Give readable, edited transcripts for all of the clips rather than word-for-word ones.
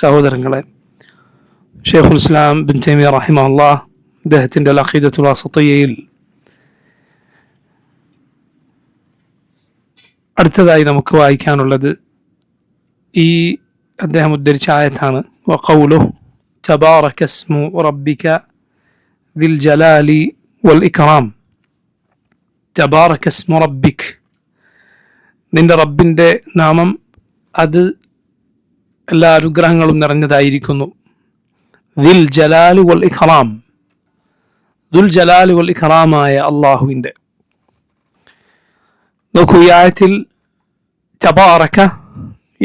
സഹോദരങ്ങളെ, ഷെയ്ഖുൽ ഇസ്ലാം ബിൻ തൈമിയ്യ റഹിമഹുല്ലാഹ് അദ്ദേഹത്തിൻ്റെ അൽ അഖീദത്തുൽ വസിത്തിയ്യയിൽ അടുത്തതായി നമുക്ക് വായിക്കാനുള്ളത് ഈ അദ്ദേഹം ഉദ്ധരിച്ച ആയത്താണ്. വഖൗലുഹു തബാറക ഇസ്മു റബ്ബിക ദിൽ ജലാലി വൽ ഇക്റാം. തബാറക ഇസ്മു റബ്ബിക്, നിന്റെ റബ്ബിൻ്റെ നാമം അത് എല്ലാ അനുഗ്രഹങ്ങളും നിറഞ്ഞതായിരിക്കുന്നു. ദിൽ ജലാലി വൽ ഇക്റാം, ദുൽ ജലാലി വൽ ഇക്റാമായ അള്ളാഹുവിൻ്റെ. നോക്കൂ, ഈ ആയത്തിൽ തബാറക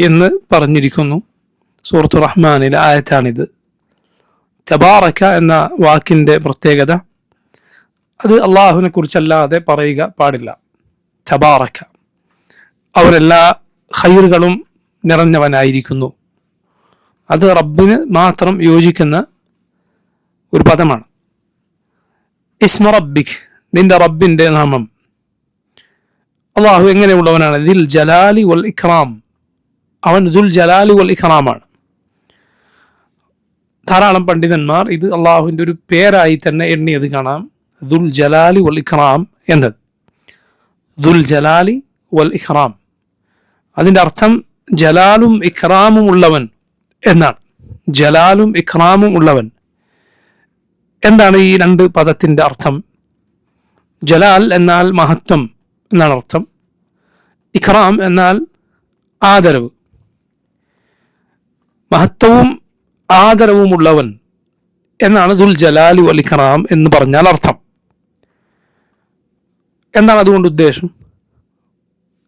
എന്ന് പറഞ്ഞിരിക്കുന്നു. സൂറത്തു റഹ്മാനിലെ ആയത്താണിത്. തബാറക എന്ന വാക്കിൻ്റെ പ്രത്യേകത, അത് അള്ളാഹുവിനെ കുറിച്ചല്ലാതെ പറയുക പാടില്ല. തബാറക, അവരെല്ലാ ഖൈറുകളും നിറഞ്ഞവനായിരിക്കുന്നു. അത് റബ്ബിന് മാത്രം യോജിക്കുന്ന ഒരു പദമാണ്. ഇസ്മ റബ്ബിക്, നിന്റെ റബ്ബിൻ്റെ നാമം. അള്ളാഹു എങ്ങനെയുള്ളവനാണ്? ദിൽ ജലാലി വൽ ഇക്റാം, അവൻ ദുൽ ജലാലി വൽ ഇക്റാമാണ്. ധാരാളം പണ്ഡിതന്മാർ ഇത് അള്ളാഹുവിൻ്റെ ഒരു പേരായി തന്നെ എണ്ണിയത് കാണാം. ദുൽ ജലാലി വൽ ഇക്റാം എന്നത്, ദുൽ ജലാലി വൽ ഇക്റാം, അതിൻ്റെ അർത്ഥം ജലാലും ഇക്റാമും ഉള്ളവൻ എന്നാണ്. ജലാലും ഇക്റാമും ഉള്ളവൻ. എന്താണ് ഈ രണ്ട് പദത്തിൻ്റെ അർത്ഥം? ജലാൽ എന്നാൽ മഹത്വം എന്നാണ് അർത്ഥം. ഇക്റാം എന്നാൽ ആദരവ്. മഹത്വവും ആദരവുമുള്ളവൻ എന്നാണ് ദുൽ ജലാലി വൽ ഇക്റാം എന്ന് പറഞ്ഞാൽ അർത്ഥം. എന്താണ് അതുകൊണ്ട് ഉദ്ദേശം?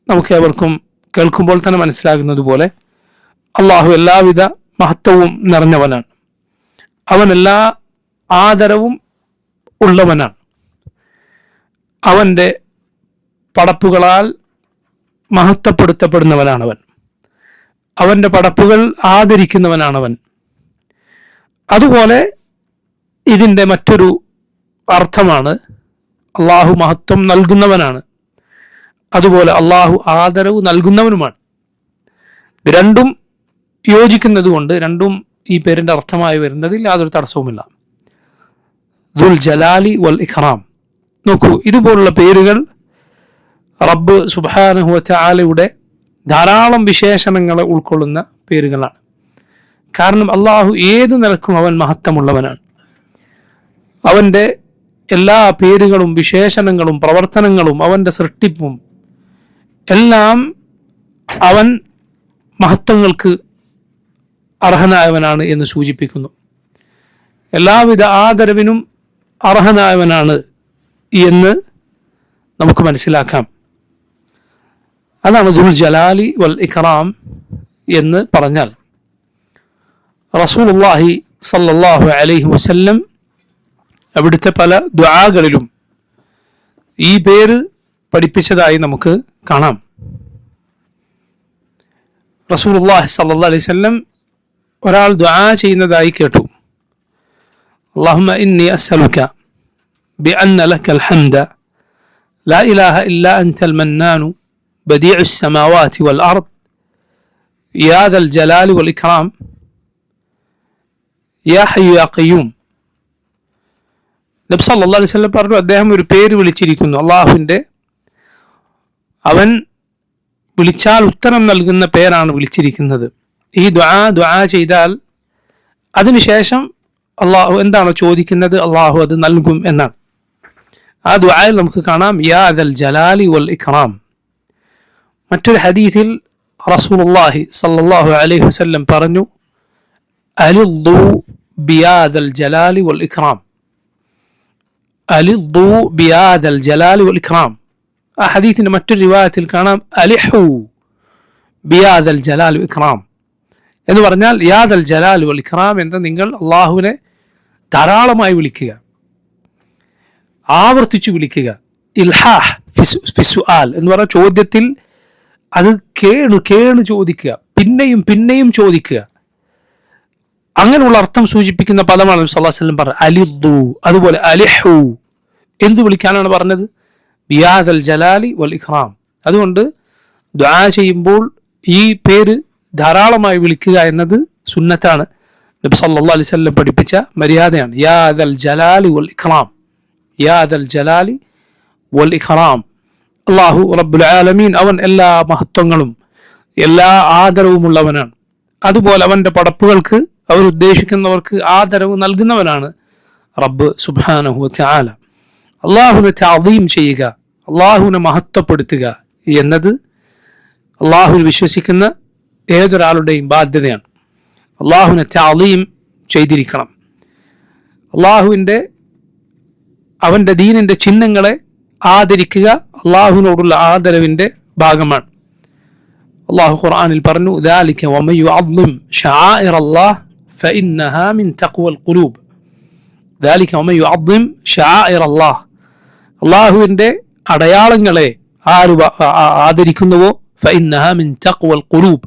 നമുക്ക് ഏവർക്കും കേൾക്കുമ്പോൾ തന്നെ മനസ്സിലാകുന്നത് പോലെ അള്ളാഹു എല്ലാവിധ മഹത്വവും നിറഞ്ഞവനാണ്. അവൻ എല്ലാ ആദരവും ഉള്ളവനാണ്. അവൻ്റെ പടപ്പുകളാൽ മഹത്വപ്പെടുത്തപ്പെടുന്നവനാണവൻ. അവൻ്റെ പടപ്പുകൾ ആദരിക്കുന്നവനാണവൻ. അതുപോലെ ഇതിൻ്റെ മറ്റൊരു അർത്ഥമാണ് അള്ളാഹു മഹത്വം നൽകുന്നവനാണ്, അതുപോലെ അള്ളാഹു ആദരവ് നൽകുന്നവനുമാണ്. ഇത് രണ്ടും യോജിക്കുന്നത് കൊണ്ട് രണ്ടും ഈ പേരിൻ്റെ അർത്ഥമായി വരുന്നതിൽ യാതൊരു തടസ്സവുമില്ല. ദുൽ ജലാലി വൽ ഇക്റാം. നോക്കൂ, ഇതുപോലുള്ള പേരുകൾ റബ്ബ് സുബ്ഹാനഹു വ തആലയുടെ ധാരാളം വിശേഷണങ്ങളെ ഉൾക്കൊള്ളുന്ന പേരുകളാണ്. കാരണം അള്ളാഹു ഏത് നിലക്കും അവൻ മഹത്വമുള്ളവനാണ്. അവൻ്റെ എല്ലാ പേരുകളും വിശേഷണങ്ങളും പ്രവർത്തനങ്ങളും അവൻ്റെ സൃഷ്ടിപ്പും എല്ലാം അവൻ മഹത്വങ്ങൾക്ക് അർഹനായവനാണ് എന്ന് സൂചിപ്പിക്കുന്നു. എല്ലാവിധ ആദരവിനും അർഹനായവനാണ് എന്ന് നമുക്ക് മനസ്സിലാക്കാം. അതാണ് ദുൽ ജലാലി വൽ ഇക്റാം എന്ന് പറഞ്ഞാൽ. റസൂലുള്ളാഹി സ്വല്ലല്ലാഹു അലൈഹി വസല്ലം അവിടുത്തെ പല ദുആകളിലും ഈ പേര് പഠിപ്പിച്ചതായി നമുക്ക് കാണാം. റസൂലുള്ളാഹി സ്വല്ലല്ലാഹു അലൈഹി വസല്ലം ഒരാൾ ദുആ ചെയ്യുന്നതായി കേട്ടു. അല്ലാഹുമ്മ ഇന്നി അസ്അലുക ബിഅന്ന ലക്കൽ ഹംദ ലാ ഇലാഹ ഇല്ലാ അൻതൽ മന്നാനു ബദീഉസ് സമാവാതി വൽ അർദ് യാ ദൽ ജലാലി വൽ ഇക്റാം യാ ഹയ്യു യാ ഖയ്യൂം. നബി സല്ലല്ലാഹു അലൈഹി വസല്ലം പറഞ്ഞു, അദ്ദേഹം ഒരു പേര് വിളിച്ചിരിക്കുന്നു അള്ളാഹുവിൻ്റെ. അവൻ വിളിച്ചാൽ ഉത്തരം നൽകുന്ന പേരാണ് വിളിച്ചിരിക്കുന്നത്. ഈ ദുആ ചെയ്താൽ അതിനുശേഷം അള്ളാഹു എന്താണോ ചോദിക്കുന്നത് അള്ളാഹു അത് നൽകും എന്നാണ്. ആ ദുആയിൽ നമുക്ക് കാണാം യാ ദൽ ജലാലി വൽ ഇക്റാം. മറ്റൊരു ഹദീസിൽ റസൂലുള്ളാഹി സ്വല്ലല്ലാഹു അലൈഹി വസല്ലം പറഞ്ഞു, അലിദ്ദു ബിയാദൽ ജലാലി വൽ ഇക്റാം. അലിദ്ദു ബിയാദൽ ജലാലി വൽ ഇക്റാം. ആ ഹദീസിന്റെ മറ്റൊരു റിവായത്തിൽ കാണാം അലിഹു ബിയാദൽ ജലാലി വൽ ഇക്റാം എന്ന് പറഞ്ഞാൽ യാദൽ ജലാലി വൽ ഇക്റാം എന്ന് നിങ്ങൾ അള്ളാഹുവിനെ ധാരാളമായി വിളിക്കുക, ആവർത്തിച്ചു വിളിക്കുക. ഇൽഹാഹ് ഫിസ്സുആൽ എന്ന് പറഞ്ഞ ചോദ്യത്തിൽ അത് കേണു ചോദിക്കുക, പിന്നെയും പിന്നെയും ചോദിക്കുക. അങ്ങനെയുള്ള അർത്ഥം സൂചിപ്പിക്കുന്ന പദമാണ് നബി സല്ലല്ലാഹു അലൈഹി വസല്ലം പറഞ്ഞത് അലിദ്ദു. അതുപോലെ അലിഹു എന്ത് വിളിക്കാനാണ് പറഞ്ഞത്? ബിയാദൽ ജലാലി വൽ ഇക്റാം. അതുകൊണ്ട് ദുആ ചെയ്യുമ്പോൾ ഈ പേര് ധാരാളമായി വിളിക്കുക എന്നത് സുന്നത്താണ്, നബി സല്ലല്ലാഹു അലൈഹി വസല്ലം പഠിപ്പിച്ച മര്യാദയാണ്. യാ ദൽ ജലാലി വൽ ഇക്റാം, യാ ദൽ ജലാലി വൽ ഇക്റാം. അല്ലാഹു റബ്ബുൽ ആലമീൻ അവൻ എല്ലാ മഹത്വങ്ങളും എല്ലാ ആദരവുമുള്ളവനാണ്. അതുപോലെ അവൻ്റെ പടപ്പുകൾക്ക് അവർ ഉദ്ദേശിക്കുന്നവർക്ക് ആദരവ് നൽകുന്നവനാണ് റബ്ബ് സുബ്ഹാനഹു വ തആല. അള്ളാഹുവിനെ തഅദീം ചെയ്യുക, അള്ളാഹുവിനെ മഹത്വപ്പെടുത്തുക എന്നത് അള്ളാഹുവിൽ വിശ്വസിക്കുന്ന ഏതൊരാളുടെയും ബാധ്യതയാണ്. അള്ളാഹുവിനെ തഅദീം ചെയ്തിരിക്കണം. അവൻ്റെ ദീനിൻ്റെ ചിഹ്നങ്ങളെ ആദരിക്കുക അള്ളാഹുവിനോടുള്ള ആദരവിൻ്റെ ഭാഗമാണ്. അള്ളാഹു ഖുർആനിൽ പറഞ്ഞു, ذَلِكَ وَمَن يُعَظِّمْ شَعَائِرَ اللَّهِ فَإِنَّهَا مِن تَقْوَى الْقُلُوبِ. ذَلِكَ وَمَن يُعَظِّمْ شَعَائِرَ اللَّهِ, അള്ളാഹുവിൻ്റെ അടയാളങ്ങളെ ആദരിക്കുന്നുവോ فَإِنَّهَا مِن تَقْوَى الْقُلُوبِ,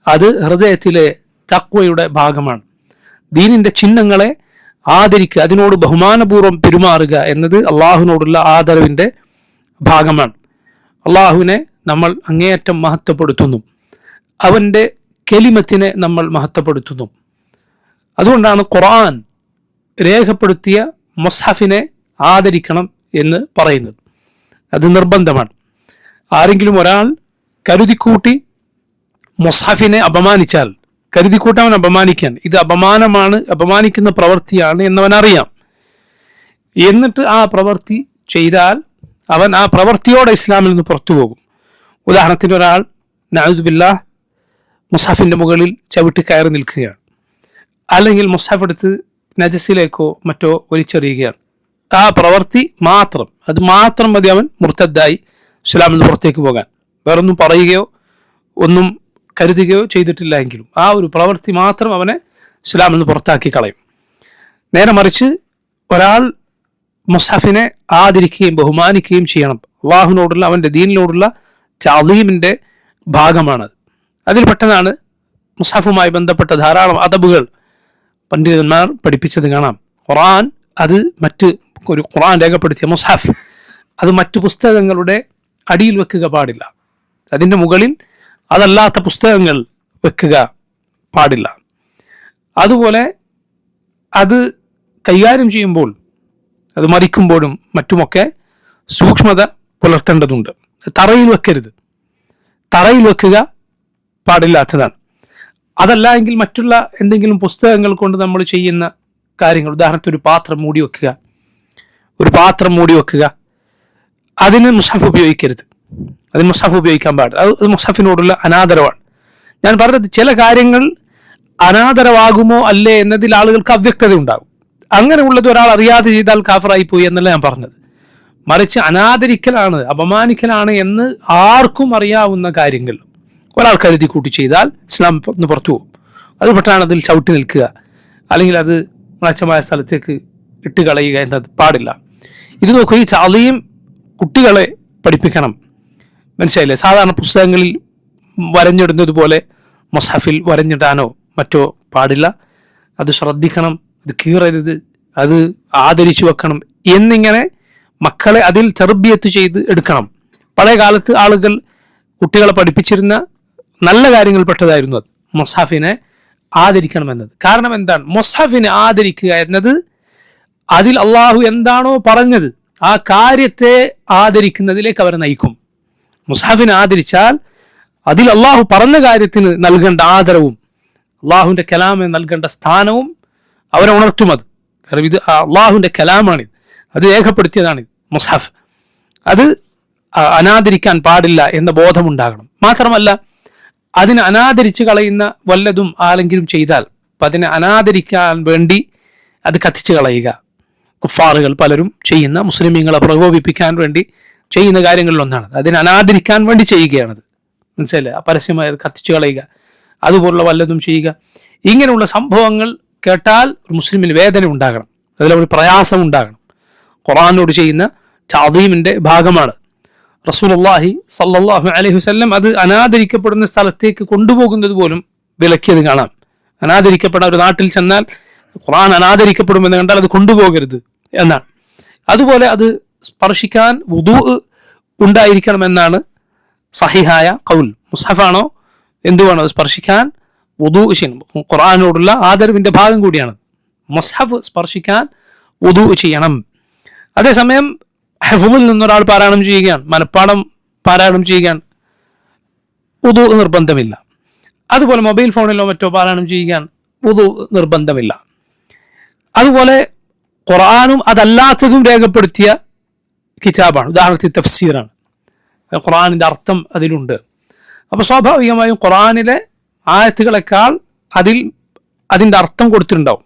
അത് ഹൃദയത്തിലെ തഖ്വയുടെ ഭാഗമാണ്. ദീനിൻ്റെ ചിഹ്നങ്ങളെ ആദരിക്കുക, അതിനോട് ബഹുമാനപൂർവ്വം പെരുമാറുക എന്നത് അള്ളാഹുവിനോടുള്ള ആദരവിൻ്റെ ഭാഗമാണ്. അള്ളാഹുവിനെ നമ്മൾ അങ്ങേയറ്റം മഹത്വപ്പെടുത്തുന്നു, അവൻ്റെ കെലിമത്തിനെ നമ്മൾ മഹത്വപ്പെടുത്തുന്നു. അതുകൊണ്ടാണ് ഖുർആൻ രേഖപ്പെടുത്തിയ മുസ്ഹഫിനെ ആദരിക്കണം എന്ന് പറയുന്നത്. അത് നിർബന്ധമാണ്. ആരെങ്കിലും ഒരാൾ കരുതിക്കൂട്ടി മുസ്ഹഫിനെ അപമാനിച്ചാൽ, കരുതിക്കൂട്ടി അവൻ അപമാനിക്കാൻ, ഇത് അപമാനമാണ്, അപമാനിക്കുന്ന പ്രവൃത്തിയാണ് എന്നവൻ അറിയാം, എന്നിട്ട് ആ പ്രവൃത്തി ചെയ്താൽ അവൻ ആ പ്രവൃത്തിയോടെ ഇസ്ലാമിൽ നിന്ന് പുറത്തു പോകും. ഉദാഹരണത്തിന് ഒരാൾ നഅൂദു ബില്ലാഹ് മുസ്ഹഫിൻ്റെ മുകളിൽ ചവിട്ടി കയറി നിൽക്കുകയാണ്, അല്ലെങ്കിൽ മുസ്ഹഫ് എടുത്ത് നജസിലേക്കോ മറ്റോ വലിച്ചെറിയുകയാണ്. ആ പ്രവൃത്തി മാത്രം, അത് മാത്രം മതി അവൻ മുർത്തദ്ദായി ഇസ്ലാമിൽ നിന്ന് പുറത്തേക്ക് പോകാൻ. വേറൊന്നും പറയുകയോ ഒന്നും കരുതുകയോ ചെയ്തിട്ടില്ല എങ്കിലും ആ ഒരു പ്രവൃത്തി മാത്രം അവനെ ഇസ്ലാമിൽ നിന്ന് പുറത്താക്കി കളയും. നേരെ മറിച്ച് ഒരാൾ മുസ്ഹഫിനെ ആദരിക്കുകയും ബഹുമാനിക്കുകയും ചെയ്യണം. അള്ളാഹുവിനോടുള്ള അവൻ്റെ ദീനിനോടുള്ള തഅദീമിൻ്റെ ഭാഗമാണത്. അതിൽപ്പെട്ടതാണ് മുസ്ഹഫുമായി ബന്ധപ്പെട്ട ധാരാളം അദബുകൾ പണ്ഡിതന്മാർ പഠിപ്പിച്ചത് കാണാം. ഖുർആൻ അത് ഖുർആൻ രേഖപ്പെടുത്തിയ മുസ്ഹഫ് അത് മറ്റു പുസ്തകങ്ങളുടെ അടിയിൽ വെക്കുക പാടില്ല, അതിൻ്റെ മുകളിൽ അതല്ലാത്ത പുസ്തകങ്ങൾ വെക്കുക പാടില്ല. അതുപോലെ അത് കൈകാര്യം ചെയ്യുമ്പോൾ, അത് മറിക്കുമ്പോഴും മറ്റുമൊക്കെ സൂക്ഷ്മത പുലർത്തേണ്ടതുണ്ട്. തറയിൽ വെക്കരുത്, തറയിൽ വെക്കുക പാടില്ലാത്തതാണ്. അതല്ല എങ്കിൽ മറ്റുള്ള എന്തെങ്കിലും പുസ്തകങ്ങൾ കൊണ്ട് നമ്മൾ ചെയ്യുന്ന കാര്യങ്ങൾ, ഉദാഹരണത്തിന് ഒരു പാത്രം മൂടി വെക്കുക, അതിന് മുസ്ഹഫ് ഉപയോഗിക്കരുത്, അതിന് മുസ്ഹഫ് ഉപയോഗിക്കാൻ പാടില്ല. അത് മുസ്ഹഫിനോടുള്ള അനാദരവാണ്. ഞാൻ പറഞ്ഞത് ചില കാര്യങ്ങൾ അനാദരവാകുമോ അല്ലേ എന്നതിൽ ആളുകൾക്ക് അവ്യക്തത ഉണ്ടാകും. അങ്ങനെയുള്ളത് ഒരാൾ അറിയാതെ ചെയ്താൽ കാഫറായി പോയി എന്നല്ല ഞാൻ പറഞ്ഞത്. മറിച്ച് അനാദരിക്കലാണ്, അപമാനിക്കലാണ് എന്ന് ആർക്കും അറിയാവുന്ന കാര്യങ്ങൾ ഒരാൾ കരുതി കൂട്ടി ചെയ്താൽ ഇസ്ലാം ഒന്ന് പുറത്തു പോകും. അതുപെട്ടാണ് അതിൽ ചവിട്ടി നിൽക്കുക, അല്ലെങ്കിൽ അത് മ്ലേച്ഛമായ സ്ഥലത്തേക്ക് ഇട്ട് കളയുക എന്നത് പാടില്ല. ഇത് നോക്കുക, ഈ തഅദീം കുട്ടികളെ പഠിപ്പിക്കണം. മനസ്സിലായില്ലേ? സാധാരണ പുസ്തകങ്ങളിൽ വരഞ്ഞിടുന്നത് പോലെ മുസ്ഹഫിൽ വരഞ്ഞിടാനോ മറ്റോ പാടില്ല. അത് ശ്രദ്ധിക്കണം, അത് കീറരുത്, അത് ആദരിച്ചു വെക്കണം എന്നിങ്ങനെ മക്കളെ അതിൽ തർബിയത്ത് ചെയ്ത് എടുക്കണം. പഴയ കാലത്ത് ആളുകൾ കുട്ടികളെ പഠിപ്പിച്ചിരുന്ന നല്ല കാര്യങ്ങൾ പെട്ടതായിരുന്നു അത്, മുസ്ഹഫിനെ ആദരിക്കണമെന്നത്. കാരണം എന്താണ്? മുസ്ഹഫിനെ ആദരിക്കുക എന്നത് അതിൽ അള്ളാഹു എന്താണോ പറഞ്ഞത് ആ കാര്യത്തെ ആദരിക്കുന്നതിലേക്ക് അവരെ നയിക്കും. മുസ്ഹഫിനെ ആദരിച്ചാൽ അതിൽ അള്ളാഹു പറഞ്ഞ കാര്യത്തിന് നൽകേണ്ട ആദരവും അള്ളാഹുവിൻ്റെ കലാമിന് നൽകേണ്ട സ്ഥാനവും അവരെ ഉണർത്തും. അത് കാരണം ഇത് അള്ളാഹുവിൻ്റെ കലാമാണിത്, അത് രേഖപ്പെടുത്തിയതാണ് മുസ്ഹഫ്. അത് അനാദരിക്കാൻ പാടില്ല എന്ന ബോധമുണ്ടാകണം. മാത്രമല്ല, അതിനെ അനാദരിച്ച് കളയുന്ന വല്ലതും ആരെങ്കിലും ചെയ്താൽ അതിനെ അനാദരിക്കാൻ വേണ്ടി അത് കത്തിച്ച് കളയുക കുഫാറുകൾ പലരും ചെയ്യുന്ന, മുസ്ലിമീങ്ങളെ പ്രകോപിപ്പിക്കാൻ വേണ്ടി ചെയ്യുന്ന കാര്യങ്ങളിലൊന്നാണ്. അതിനെ അനാദരിക്കാൻ വേണ്ടി ചെയ്യുകയാണത്. മനസ്സിലായില്ലേ? പരസ്യമായി കത്തിച്ചു കളയുക, അതുപോലുള്ള വല്ലതും ചെയ്യുക. ഇങ്ങനെയുള്ള സംഭവങ്ങൾ കേട്ടാൽ മുസ്ലിമിന് വേദന ഉണ്ടാകണം, അതിലൊരു പ്രയാസം ഉണ്ടാകണം. ഖുർആനോട് ചെയ്യുന്ന തഅദീമിൻ്റെ ഭാഗമാണ്. റസൂലുള്ളാഹി സ്വല്ലല്ലാഹു അലൈഹി വസല്ലം അത് അനാദരിക്കപ്പെടുന്ന സ്ഥലത്തേക്ക് കൊണ്ടുപോകുന്നത് പോലും വിലക്കിയത് കാണാം. അനാദരിക്കപ്പെടുന്ന ഒരു നാട്ടിൽ ചെന്നാൽ ഖുർആൻ അനാദരിക്കപ്പെടുമെന്ന് കണ്ടാൽ അത് കൊണ്ടുപോകരുത് എന്നാണ്. അതുപോലെ അത് സ്പർശിക്കാൻ വുദൂ ഉണ്ടായിരിക്കണമെന്നാണ് സഹിഹായ ഖൗൽ. മുസ്ഹഫാണോ എന്തുവാണോ അത് സ്പർശിക്കാൻ വുദൂ ചെയ്യണം. ഖുർആനോടുള്ള ആദരവിൻ്റെ ഭാഗം കൂടിയാണ്. മുസ്ഹഫ് സ്പർശിക്കാൻ വുദൂ ചെയ്യണം. അതേസമയം ഹഫ്ളിൽ നിന്നൊരാൾ പാരായണം ചെയ്യുകയാണ്, മനപ്പാഠം പാരായണം ചെയ്യുകയാണ്, വുദൂ നിർബന്ധമില്ല. അതുപോലെ മൊബൈൽ ഫോണിലോ മറ്റോ പാരായണം ചെയ്യുകയാണ്, വുദൂ നിർബന്ധമില്ല. അതുപോലെ ഖുർആനും അതല്ലാത്തതും രേഖപ്പെടുത്തിയ കിതാബാണ്. ഉദാഹരണത്തിന് തഫ്സീറാണ്, ഖുർആനിൻ്റെ അർത്ഥം അതിലുണ്ട്. അപ്പോൾ സ്വാഭാവികമായും ഖുർആനിലെ ആയത്തുകളെക്കാൾ അതിൻ്റെ അർത്ഥം കൊടുത്തിട്ടുണ്ടാവും.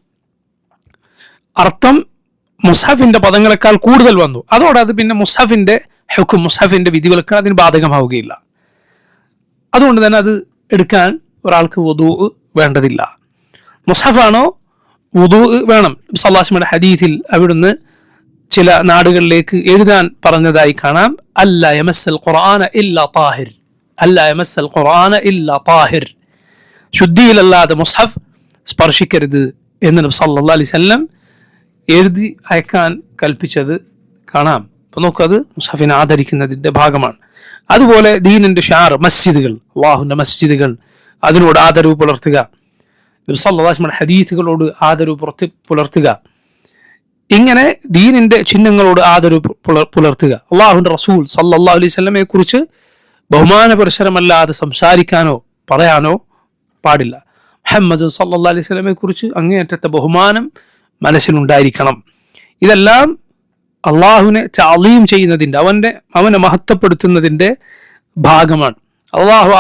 അർത്ഥം മുസ്ഹഫിൻ്റെ പദങ്ങളെക്കാൾ കൂടുതൽ വന്നു. അതോടെ അത് പിന്നെ മുസ്ഹഫിൻ്റെ ഹുക്കും, മുസ്ഹഫിൻ്റെ വിധികൾക്ക് അതിന് ബാധകമാവുകയില്ല. അതുകൊണ്ട് തന്നെ അത് എടുക്കാൻ ഒരാൾക്ക് വുദൂ വേണ്ടതില്ല. മുസ്ഹഫാണോ വുദൂ വേണം. സല്ലല്ലാഹു അലൈഹി വസല്ലം ഹദീസിൽ അവിടുന്ന് ചില നാടുകളിലേക്ക് എഴുതാൻ പറഞ്ഞതായി കാണാം. അല്ലാ യമസ്സൽ ഖുർആന ഇല്ലാ താഹിർ, അല്ലാ യമസ്സൽ ഖുർആന ഇല്ലാ താഹിർ, ശുദ്ധിയിലല്ലാതെ മുസ്ഹഫ് സ്പർശിക്കരുത് എന്ന് നബി സല്ലല്ലാഹു അലൈഹി വസല്ലം എഴുതി അയക്കാൻ കൽപ്പിച്ചത് കാണാം. അപ്പോൾ നോക്കത് മുസ്ഹഫിനെ ആദരിക്കുന്നതിൻ്റെ ഭാഗമാണ്. അതുപോലെ ദീനിൻ്റെ ഷാർ, മസ്ജിദുകൾ, അള്ളാഹുവിൻ്റെ മസ്ജിദുകൾ, അതിനോട് ആദരവ് പുലർത്തുക, നബി സല്ലല്ലാഹു അലൈഹി വസല്ലം ഹദീസുകളോട് ആദരവ് പുലർത്തുക, ഇങ്ങനെ ദീനിൻ്റെ ചിഹ്നങ്ങളോട് ആദരവ് പുലർത്തുക. അള്ളാഹുവിൻ്റെ റസൂൽ സല്ലല്ലാഹു അലൈഹി വസല്ലമയെ കുറിച്ച് ബഹുമാനപുരസരമല്ലാതെ സംസാരിക്കാനോ പറയാനോ പാടില്ല. മുഹമ്മദ് സല്ലല്ലാഹു അലൈഹി വസല്ലമയെ കുറിച്ച് അങ്ങേയറ്റത്തെ ബഹുമാനം മനസ്സിലുണ്ടായിരിക്കണം. ഇതെല്ലാം അള്ളാഹുവിനെ തഅലീം ചെയ്യുന്നതിൻ്റെ, അവനെ മഹത്വപ്പെടുത്തുന്നതിൻ്റെ ഭാഗമാണ്. അള്ളാഹു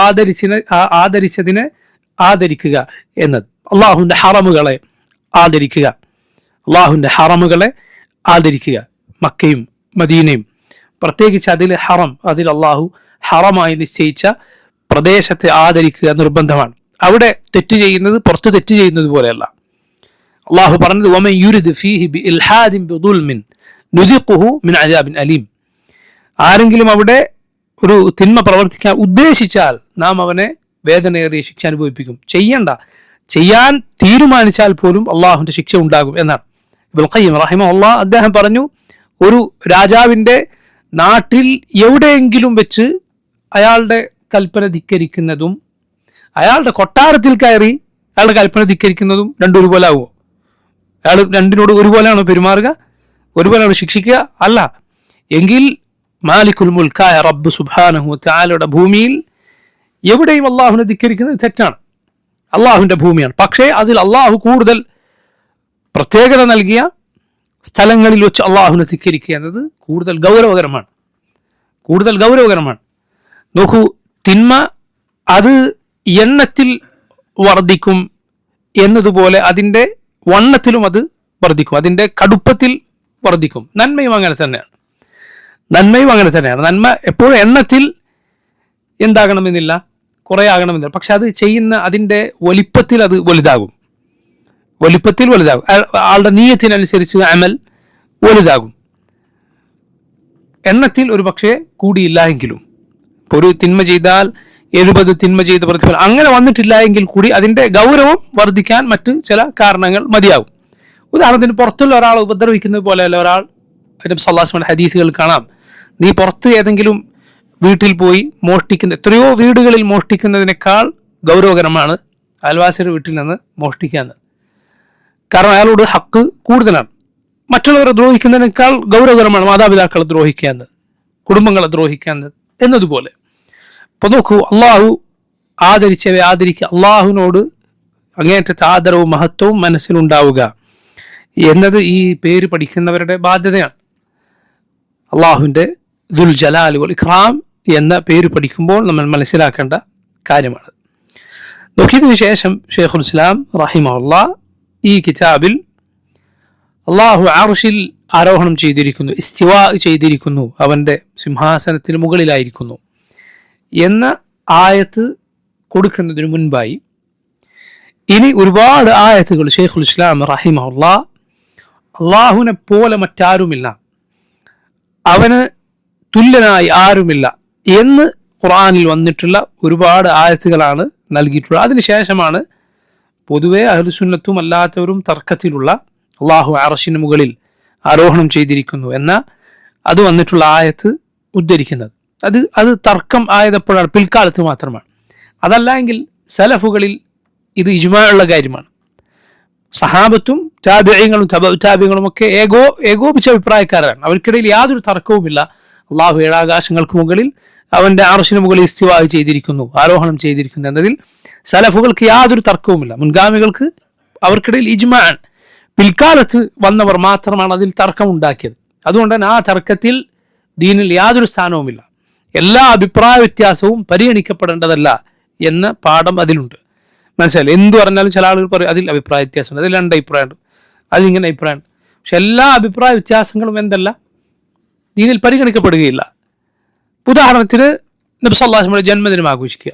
ആദരിച്ചതിനെ ആദരിക്കുക എന്നത്. അള്ളാഹുവിൻ്റെ ഹറമുകളെ ആദരിക്കുക, അള്ളാഹുവിൻ്റെ ഹറമുകളെ ആദരിക്കുക. മക്കയും മദീനയും പ്രത്യേകിച്ച് അതിൽ ഹറം, അതിൽ അള്ളാഹു ഹറമായി നിശ്ചയിച്ച പ്രദേശത്തെ ആദരിക്കുക നിർബന്ധമാണ്. അവിടെ തെറ്റ് ചെയ്യുന്നത് പുറത്ത് തെറ്റ് ചെയ്യുന്നത് പോലെയല്ല. അള്ളാഹു പറഞ്ഞത് വമൻ യുരിദ് ഫീഹി ബിഇൽഹാദിൻ ബിദുൽമിൻ നുദിഖുഹു മിൻ അദാബിൻ അലീം. ആരെങ്കിലും അവിടെ ഒരു തിന്മ പ്രവർത്തിക്കാൻ ഉദ്ദേശിച്ചാൽ നാം അവനെ വേദനയേറിയ ശിക്ഷ അനുഭവിപ്പിക്കും. ചെയ്യാൻ തീരുമാനിച്ചാൽ പോലും അള്ളാഹുവിൻ്റെ ശിക്ഷ ഉണ്ടാകും എന്നാണ്. ഇബ്നുൽ ഖയ്യിം റഹിമഹുല്ലാഹ് അദ്ദേഹം പറഞ്ഞു, ഒരു രാജാവിൻ്റെ നാട്ടിൽ എവിടെയെങ്കിലും വെച്ച് അയാളുടെ കൽപ്പന ധിക്കരിക്കുന്നതും അയാളുടെ കൊട്ടാരത്തിൽ കയറി അയാളുടെ കൽപ്പന ധിക്കരിക്കുന്നതും രണ്ടും ഒരുപോലെ ആവുമോ? അയാൾ രണ്ടിനോട് ഒരുപോലെയാണോ പെരുമാറുക? ഒരുപോലെയാണോ ശിക്ഷിക്കുക? അല്ല. എങ്കിൽ മാലിക്കുൽ മുൽക്കായ റബ്ബ് സുബ്ഹാനഹു വ തആലയുടെ ഭൂമിയിൽ എവിടെയും അള്ളാഹുവിനെ ധിക്കരിക്കുന്നത് തെറ്റാണ്. അള്ളാഹുവിൻ്റെ ഭൂമിയാണ്. പക്ഷേ അതിൽ അള്ളാഹു കൂടുതൽ പ്രത്യേകത നൽകിയ സ്ഥലങ്ങളിൽ വെച്ച് അള്ളാഹുവിനെ ധിക്കരിക്കുക എന്നത് കൂടുതൽ ഗൗരവകരമാണ്. നോക്കൂ, തിന്മ അത് എണ്ണത്തിൽ വർദ്ധിക്കും എന്നതുപോലെ അതിൻ്റെ വണ്ണത്തിലും അത് വർദ്ധിക്കും, അതിൻ്റെ കടുപ്പത്തിൽ വർദ്ധിക്കും. നന്മയും അങ്ങനെ തന്നെയാണ്. നന്മ എപ്പോഴും എണ്ണത്തിൽ എന്താകണമെന്നില്ല, കുറേ ആകണമെന്നില്ല. പക്ഷെ അത് ചെയ്യുന്ന അതിൻ്റെ വലിപ്പത്തിൽ അത് വലുതാകും. ആളുടെ നീയത്തിനനുസരിച്ച് അമൽ വലുതാകും. എണ്ണത്തിൽ ഒരു പക്ഷേ കൂടിയില്ല എങ്കിലും, ഇപ്പോൾ ഒരു തിന്മ ചെയ്താൽ 70 തിന്മ ചെയ്ത പ്രതിഫലം അങ്ങനെ വന്നിട്ടില്ല എങ്കിൽ കൂടി അതിൻ്റെ ഗൗരവം വർദ്ധിക്കാൻ മറ്റ് ചില കാരണങ്ങൾ മതിയാകും. ഉദാഹരണത്തിന് പുറത്തുള്ള ഒരാളെ ഉപദ്രവിക്കുന്നത് പോലെയല്ല ഒരാൾ. നബി സല്ലല്ലാഹു അലൈഹി വസല്ലം ഹദീസുകൾ കാണാം, നീ പുറത്ത് ഏതെങ്കിലും വീട്ടിൽ പോയി എത്രയോ വീടുകളിൽ മോഷ്ടിക്കുന്നതിനേക്കാൾ ഗൗരവകരമാണ് അയൽവാസിയുടെ വീട്ടിൽ നിന്ന് മോഷ്ടിക്കുക. കാരണം അയാളോട് ഹക്ക് കൂടുതലാണ്. മറ്റുള്ളവരെ ദ്രോഹിക്കുന്നതിനേക്കാൾ ഗൗരവകരമാണ് മാതാപിതാക്കളെ ദ്രോഹിക്കുക, കുടുംബങ്ങളെ ദ്രോഹിക്കുക എന്നതുപോലെ. അപ്പോൾ നോക്കൂ, അള്ളാഹു ആദരിച്ചവയെ ആദരിക്കുക, അള്ളാഹുവിനോട് അങ്ങേയറ്റത്തെ ആദരവും മഹത്വവും മനസ്സിലുണ്ടാവുക എന്നത് ഈ പേര് പഠിക്കുന്നവരുടെ ബാധ്യതയാണ്. അള്ളാഹുവിൻ്റെ ദുൽ ജലാൽ വൽ ഇക്റാം എന്ന പേര് പഠിക്കുമ്പോൾ നമ്മൾ മനസ്സിലാക്കേണ്ട കാര്യമാണ്. നോക്കിയതിനു ശേഷം ഷെയ്ഖുൽ ഇസ്ലാം റഹിമഹുല്ലാഹ് ഈ കിതാബിൽ അള്ളാഹു അർശിൽ ആരോഹണം ചെയ്തിരിക്കുന്നു, ഇസ്തിവാ ചെയ്തിരിക്കുന്നു, അവൻ്റെ സിംഹാസനത്തിന് മുകളിലായിരിക്കുന്നു എന്ന ആയത്ത് കൊടുക്കുന്നതിന് മുൻപായി ഇനി ഒരുപാട് ആയത്തുകൾ ഷെയ്ഖുൽ ഇസ്ലാം റഹിമഹുല്ലാഹ് അള്ളാഹുവിനെ പോലെ മറ്റാരുമില്ല, അവന് തുല്യനായി ആരുമില്ല എന്ന് ഖുർആനിൽ വന്നിട്ടുള്ള ഒരുപാട് ആയത്തുകളാണ് നൽകിയിട്ടുള്ളത്. അതിനുശേഷമാണ് പൊതുവെ അഹ്ലുസുന്നത്തും അല്ലാത്തവരും തർക്കത്തിലുള്ള അള്ളാഹു അർശിന് മുകളിൽ ആരോഹണം ചെയ്തിരിക്കുന്നു എന്ന അത് വന്നിട്ടുള്ള ആയത്ത് ഉദ്ധരിക്കുന്നത്. അത് തർക്കം ആയതെപ്പോഴാണ്? പിൽക്കാലത്ത് മാത്രമാണ്. അതല്ല എങ്കിൽ സലഫുകളിൽ ഇത് ഇജ്മാ ഉള്ള കാര്യമാണ്. സഹാബത്തും താബിഈങ്ങളും താബിഈങ്ങളും ഒക്കെ ഏകോപിച്ച അഭിപ്രായക്കാരാണ്. അവർക്കിടയിൽ യാതൊരു തർക്കവുമില്ല. അള്ളാഹു ഏഴാകാശങ്ങൾക്ക് മുകളിൽ അവന്റെ അർശിന് മുകളിൽ ഇസ്തിവാ ചെയ്തിരിക്കുന്നു, ആരോഹണം ചെയ്തിരിക്കുന്നു എന്നതിൽ സലഫുകൾക്ക് യാതൊരു തർക്കവുമില്ല. മുൻഗാമികൾക്ക് അവർക്കിടയിൽ ഇജ്മാ ആണ്. പിൽക്കാലത്ത് വന്നവർ മാത്രമാണ് അതിൽ തർക്കമുണ്ടാക്കിയത്. അതുകൊണ്ട് തന്നെ ആ തർക്കത്തിൽ ദീനിൽ യാതൊരു സ്ഥാനവുമില്ല. എല്ലാ അഭിപ്രായ വ്യത്യാസവും പരിഗണിക്കപ്പെടേണ്ടതല്ല എന്ന പാഠം അതിലുണ്ട്. മനസ്സിലായി? എന്തു പറഞ്ഞാലും ചില ആളുകൾ പറയും അതിൽ അഭിപ്രായ വ്യത്യാസമുണ്ട്, അതിൽ രണ്ട് അഭിപ്രായമുണ്ട്, അതിങ്ങനെ അഭിപ്രായമുണ്ട്. പക്ഷെ എല്ലാ അഭിപ്രായ വ്യത്യാസങ്ങളും എന്തല്ല, ദീനിൽ പരിഗണിക്കപ്പെടുകയില്ല. ഉദാഹരണത്തിന് നബി സല്ലല്ലാഹു അലൈഹി വസല്ലം ജന്മദിനം ആഘോഷിക്കുക.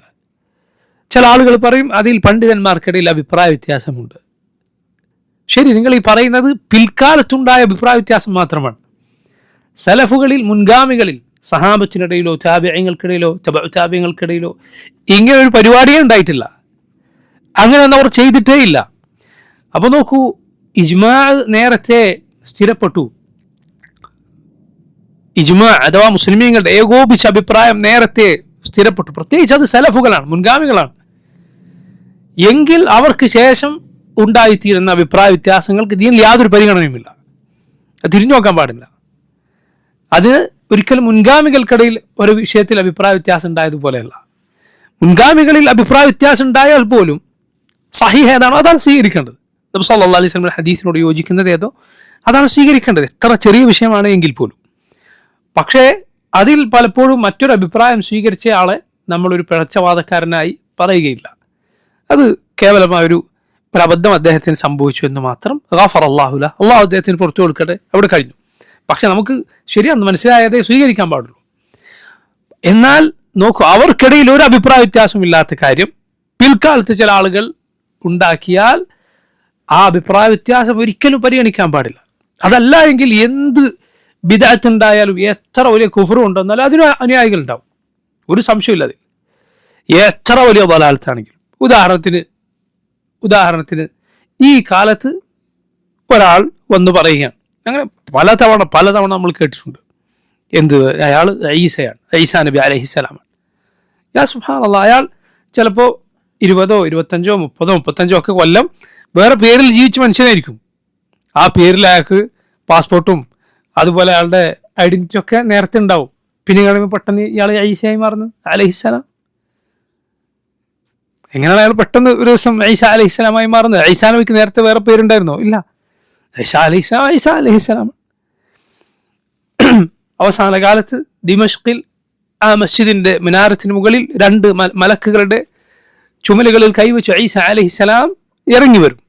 ചില ആളുകൾ പറയും അതിൽ പണ്ഡിതന്മാർക്കിടയിൽ അഭിപ്രായ വ്യത്യാസമുണ്ട്. ശരി, നിങ്ങൾ ഈ പറയുന്നത് പിൽക്കാലത്തുണ്ടായ അഭിപ്രായ വ്യത്യാസം മാത്രമാണ്. സലഫുകളിൽ, മുൻഗാമികളിൽ, സഹാബത്തിനിടയിലോ താബിഈങ്ങൾക്കിടയിലോ താബിഈങ്ങൾക്കിടയിലോ ഇങ്ങനെ ഒരു പരിപാടിയേ ഉണ്ടായിട്ടില്ല. അങ്ങനെ ഒന്നും അവർ ചെയ്തിട്ടേ ഇല്ല. അപ്പോൾ നോക്കൂ, ഇജ്മാ നേരത്തെ സ്ഥിരപ്പെട്ടു. ഇജ്മാ അഥവാ മുസ്ലിമീങ്ങളുടെ ഏകോപിച്ച അഭിപ്രായം നേരത്തെ സ്ഥിരപ്പെട്ടു. പ്രത്യേകിച്ച് അത് സലഫുകളാണ്, മുൻഗാമികളാണ്. എങ്കിൽ അവർക്ക് ശേഷം ഉണ്ടായിത്തീരുന്ന അഭിപ്രായ വ്യത്യാസങ്ങൾക്ക് ദീനിൽ യാതൊരു പരിഗണനയുമില്ല. അത് തിരിഞ്ഞു നോക്കാൻ പാടില്ല. അത് ഒരിക്കലും മുൻഗാമികൾക്കിടയിൽ ഒരു വിഷയത്തിൽ അഭിപ്രായ വ്യത്യാസം ഉണ്ടായതുപോലെയല്ല. മുൻഗാമികളിൽ അഭിപ്രായ വ്യത്യാസം ഉണ്ടായാൽ പോലും സഹീഹ് ഏതാണോ അതാണ് സ്വീകരിക്കേണ്ടത്. നബി സല്ലല്ലാഹു അലൈഹി വസല്ലം ഹദീസിനോട് യോജിക്കുന്നത് ഏതോ അതാണ് സ്വീകരിക്കേണ്ടത്, എത്ര ചെറിയ വിഷയമാണ് എങ്കിൽ പോലും. പക്ഷേ അതിൽ പലപ്പോഴും മറ്റൊരു അഭിപ്രായം സ്വീകരിച്ച ആളെ നമ്മളൊരു പിഴച്ചവാദക്കാരനായി പറയുകയില്ല. അത് കേവലമായൊരു അബദ്ധം അദ്ദേഹത്തിന് സംഭവിച്ചു എന്ന് മാത്രം. ഗഫറ അല്ലാഹു ലഹു, അള്ളാഹു അദ്ദേഹത്തിന് പുറത്തു കൊടുക്കട്ടെ, അവിടെ കഴിഞ്ഞു. പക്ഷെ നമുക്ക് ശരിയാണെന്ന് മനസ്സിലായതേ സ്വീകരിക്കാൻ പാടുള്ളൂ. എന്നാൽ നോക്കൂ, അവർക്കിടയിൽ ഒരു അഭിപ്രായ വ്യത്യാസമില്ലാത്ത കാര്യം പിൽക്കാലത്ത് ചില ആളുകൾ ഉണ്ടാക്കിയാൽ ആ അഭിപ്രായ വ്യത്യാസം ഒരിക്കലും പരിഗണിക്കാൻ പാടില്ല. അതല്ല എങ്കിൽ എന്ത് ബിദ്അത്ത് ഉണ്ടായാലും, എത്ര വലിയ കുഫ്ർ ഉണ്ടെന്നാലും അതിന് അനുയായികൾ ഉണ്ടാവും, ഒരു സംശയമില്ല അതിൽ. എത്ര വലിയ ദലാലത്താണെങ്കിലും. ഉദാഹരണത്തിന് ഈ കാലത്ത് ഒരാൾ വന്ന് പറയുകയാണ്, അങ്ങനെ പലതവണ നമ്മൾ കേട്ടിട്ടുണ്ട്, എന്ത് അയാൾ ഈസയാണ്, ഈസാ നബി അലൈഹിസ്സലാമാണ്. യാ സുബ്ഹാനല്ലാഹ്, അയാൾ ചിലപ്പോൾ 20, 25, 30, 35 ഒക്കെ കൊല്ലം വേറെ പേരിൽ ജീവിച്ച മനുഷ്യനായിരിക്കും. ആ പേരിൽ അയാൾക്ക് പാസ്പോർട്ടും അതുപോലെ അയാളുടെ ഐഡന്റിറ്റി ഒക്കെ നേരത്തെ ഉണ്ടാവും. പിന്നെ കഴിയുമ്പോൾ പെട്ടെന്ന് ഇയാൾ ഈസയായി മാറുന്നത് അലൈഹിസ്സലാം. എങ്ങനെയാണ് അയാൾ പെട്ടെന്ന് ഒരു ദിവസം ഈസാ അലൈഹിസ്സലാമായി മാറുന്നത്? ഈസാ നബിക്ക് നേരത്തെ വേറെ പേരുണ്ടായിരുന്നോ? ഇല്ല, ഈസാ അലൈഹിസ്സലാം. അവസാന കാലത്ത് ദിമഷ്കിൽ ആ മസ്ജിദിന്റെ മിനാരത്തിന് മുകളിൽ 2 മലക്കുകളുടെ ചുമലുകളിൽ കൈവച്ച് ഈസാ അലൈഹിസ്സലാം ഇറങ്ങി വരും.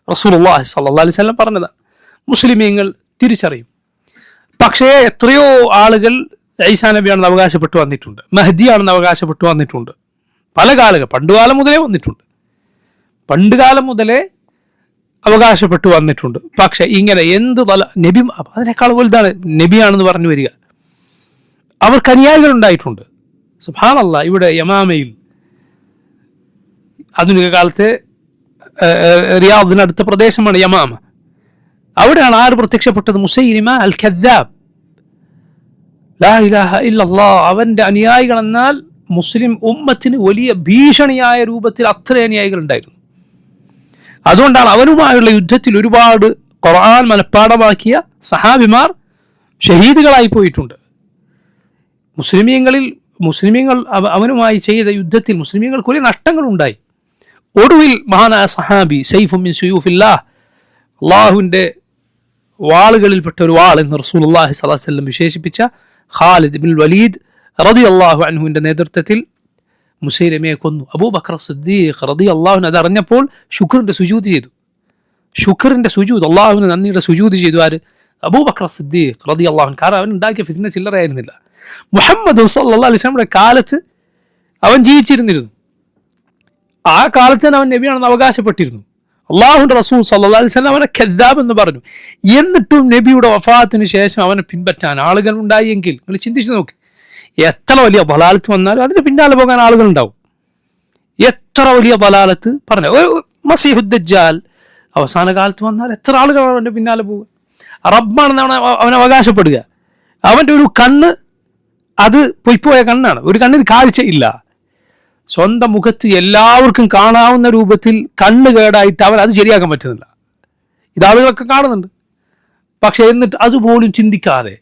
റസൂലുള്ളാഹി സ്വല്ലല്ലാഹു അലൈഹി വസല്ലം പറഞ്ഞതാണ്. മുസ്ലിമീങ്ങൾ തിരിച്ചറിയും. പക്ഷേ എത്രയോ ആളുകൾ ഈസാ നബിയാണെന്ന് അവകാശപ്പെട്ടു വന്നിട്ടുണ്ട്, മഹ്ദിയാണെന്ന് അവകാശപ്പെട്ടു വന്നിട്ടുണ്ട്. പണ്ടുകാലം മുതലേ വന്നിട്ടുണ്ട്, പണ്ടുകാലം മുതലേ അവകാശപ്പെട്ടു വന്നിട്ടുണ്ട്. പക്ഷെ ഇങ്ങനെ എന്ത് നബി അതിനേക്കാൾ വലുതാണ് നബിയാണെന്ന് പറഞ്ഞു വരിക. അവർക്ക് അനുയായികൾ ഉണ്ടായിട്ടുണ്ട്. സുബ്ഹാനല്ലാഹ്, ഇവിടെ യമാമയിൽ ആധുനിക കാലത്തെ റിയാദിനടുത്ത പ്രദേശമാണ് യമാമ. അവിടെയാണ് ആര് പ്രത്യക്ഷപ്പെട്ടത്? മുസൈലിമ അൽ കദ്ദാബ്. ലാ ഇലാഹ ഇല്ലല്ലാഹ്. അവന്റെ അനുയായികൾ എന്നാൽ മുസ്ലിം ഉമ്മത്തിന് വലിയ ഭീഷണിയായ രൂപത്തിൽ അത്ര അനുയായികൾ ഉണ്ടായിരുന്നു. അതുകൊണ്ടാണ് അവനുമായുള്ള യുദ്ധത്തിൽ ഒരുപാട് ഖുർആൻ മനഃപ്പാഠമാക്കിയ സഹാബിമാർ ഷഹീദുകളായി പോയിട്ടുണ്ട്. മുസ്ലിമീങ്ങൾ അവനുമായി ചെയ്ത യുദ്ധത്തിൽ മുസ്ലിമീങ്ങൾക്ക് വലിയ നഷ്ടങ്ങളുണ്ടായി. ഒടുവിൽ മഹാനായ സഹാബി സൈഫും മിൻ സുയൂഫില്ലാഹ്, അള്ളാഹുവിൻ്റെ വാളുകളിൽപ്പെട്ട ഒരു വാൾ എന്ന് റസൂലുള്ളാഹി സ്വല്ലല്ലാഹു അലൈഹി വസല്ലം വിശേഷിപ്പിച്ച ഖാലിദ് ഇബ്നുൽ വലീദ് റളിയല്ലാഹു അൻഹുവിൻ്റെ നേതൃത്വത്തിൽ മുസൈലമയെ കൊന്നു. അബൂബക്കർ സിദ്ദീഖ് റളിയല്ലാഹു അൻഹു അതറിഞ്ഞപ്പോൾ ശുക്റിന്റെ സുജൂദ് ചെയ്തു. ശുക്റിന്റെ സുജൂദ്, അള്ളാഹുവിന് നന്ദിയുടെ സുജൂദ് ചെയ്തു. ആര്? അബൂബക്കർ സിദ്ദീഖ് റളിയല്ലാഹു അൻഹു. കാരണം അവൻ ഉണ്ടാക്കിയ ഫിത്ന ചില്ലറയായിരുന്നില്ല. മുഹമ്മദ് സല്ലല്ലാഹു അലൈഹി വസല്ലമയുടെ കാലത്ത് അവൻ ജീവിച്ചിരുന്നിരുന്നു. ആ കാലത്ത് തന്നെ അവൻ നബിയാണെന്ന് അവകാശപ്പെട്ടിരുന്നു. അള്ളാഹുവിന്റെ റസൂൽ സല്ലല്ലാഹു അലൈഹി വസല്ലം അവനെ കദ്ദാബ് എന്ന് പറഞ്ഞു. എന്നിട്ടും നബിയുടെ വഫാത്തിന് ശേഷം അവനെ പിൻപറ്റാൻ ആളുകൾ ഉണ്ടായെങ്കിൽ നിങ്ങൾ ചിന്തിച്ചു നോക്ക്. എത്ര വലിയ ബലാലത്ത് വന്നാലും അതിന് പിന്നാലെ പോകാൻ ആളുകൾ ഉണ്ടാവും. എത്ര വലിയ ബലാലത്ത് പറഞ്ഞ മസീഹുദ് ദജ്ജാൽ അവസാന കാലത്ത് വന്നാൽ എത്ര ആളുകളാണ് അവൻ്റെ പിന്നാലെ പോവുക? റബ്ബാണെന്നാണ് അവൻ അവകാശപ്പെടുക. അവൻ്റെ ഒരു കണ്ണ് അത് പൊയ്പോയ കണ്ണാണ്, ഒരു കണ്ണിന് കാഴ്ച ഇല്ല. സ്വന്തം മുഖത്ത് എല്ലാവർക്കും കാണാവുന്ന രൂപത്തിൽ കണ്ണ് കേടായിട്ട് അവൻ അത് ശരിയാക്കാൻ പറ്റുന്നില്ല. ഇതാളുകളൊക്കെ കാണുന്നുണ്ട്. പക്ഷെ എന്നിട്ട് അതുപോലും ചിന്തിക്കാതെ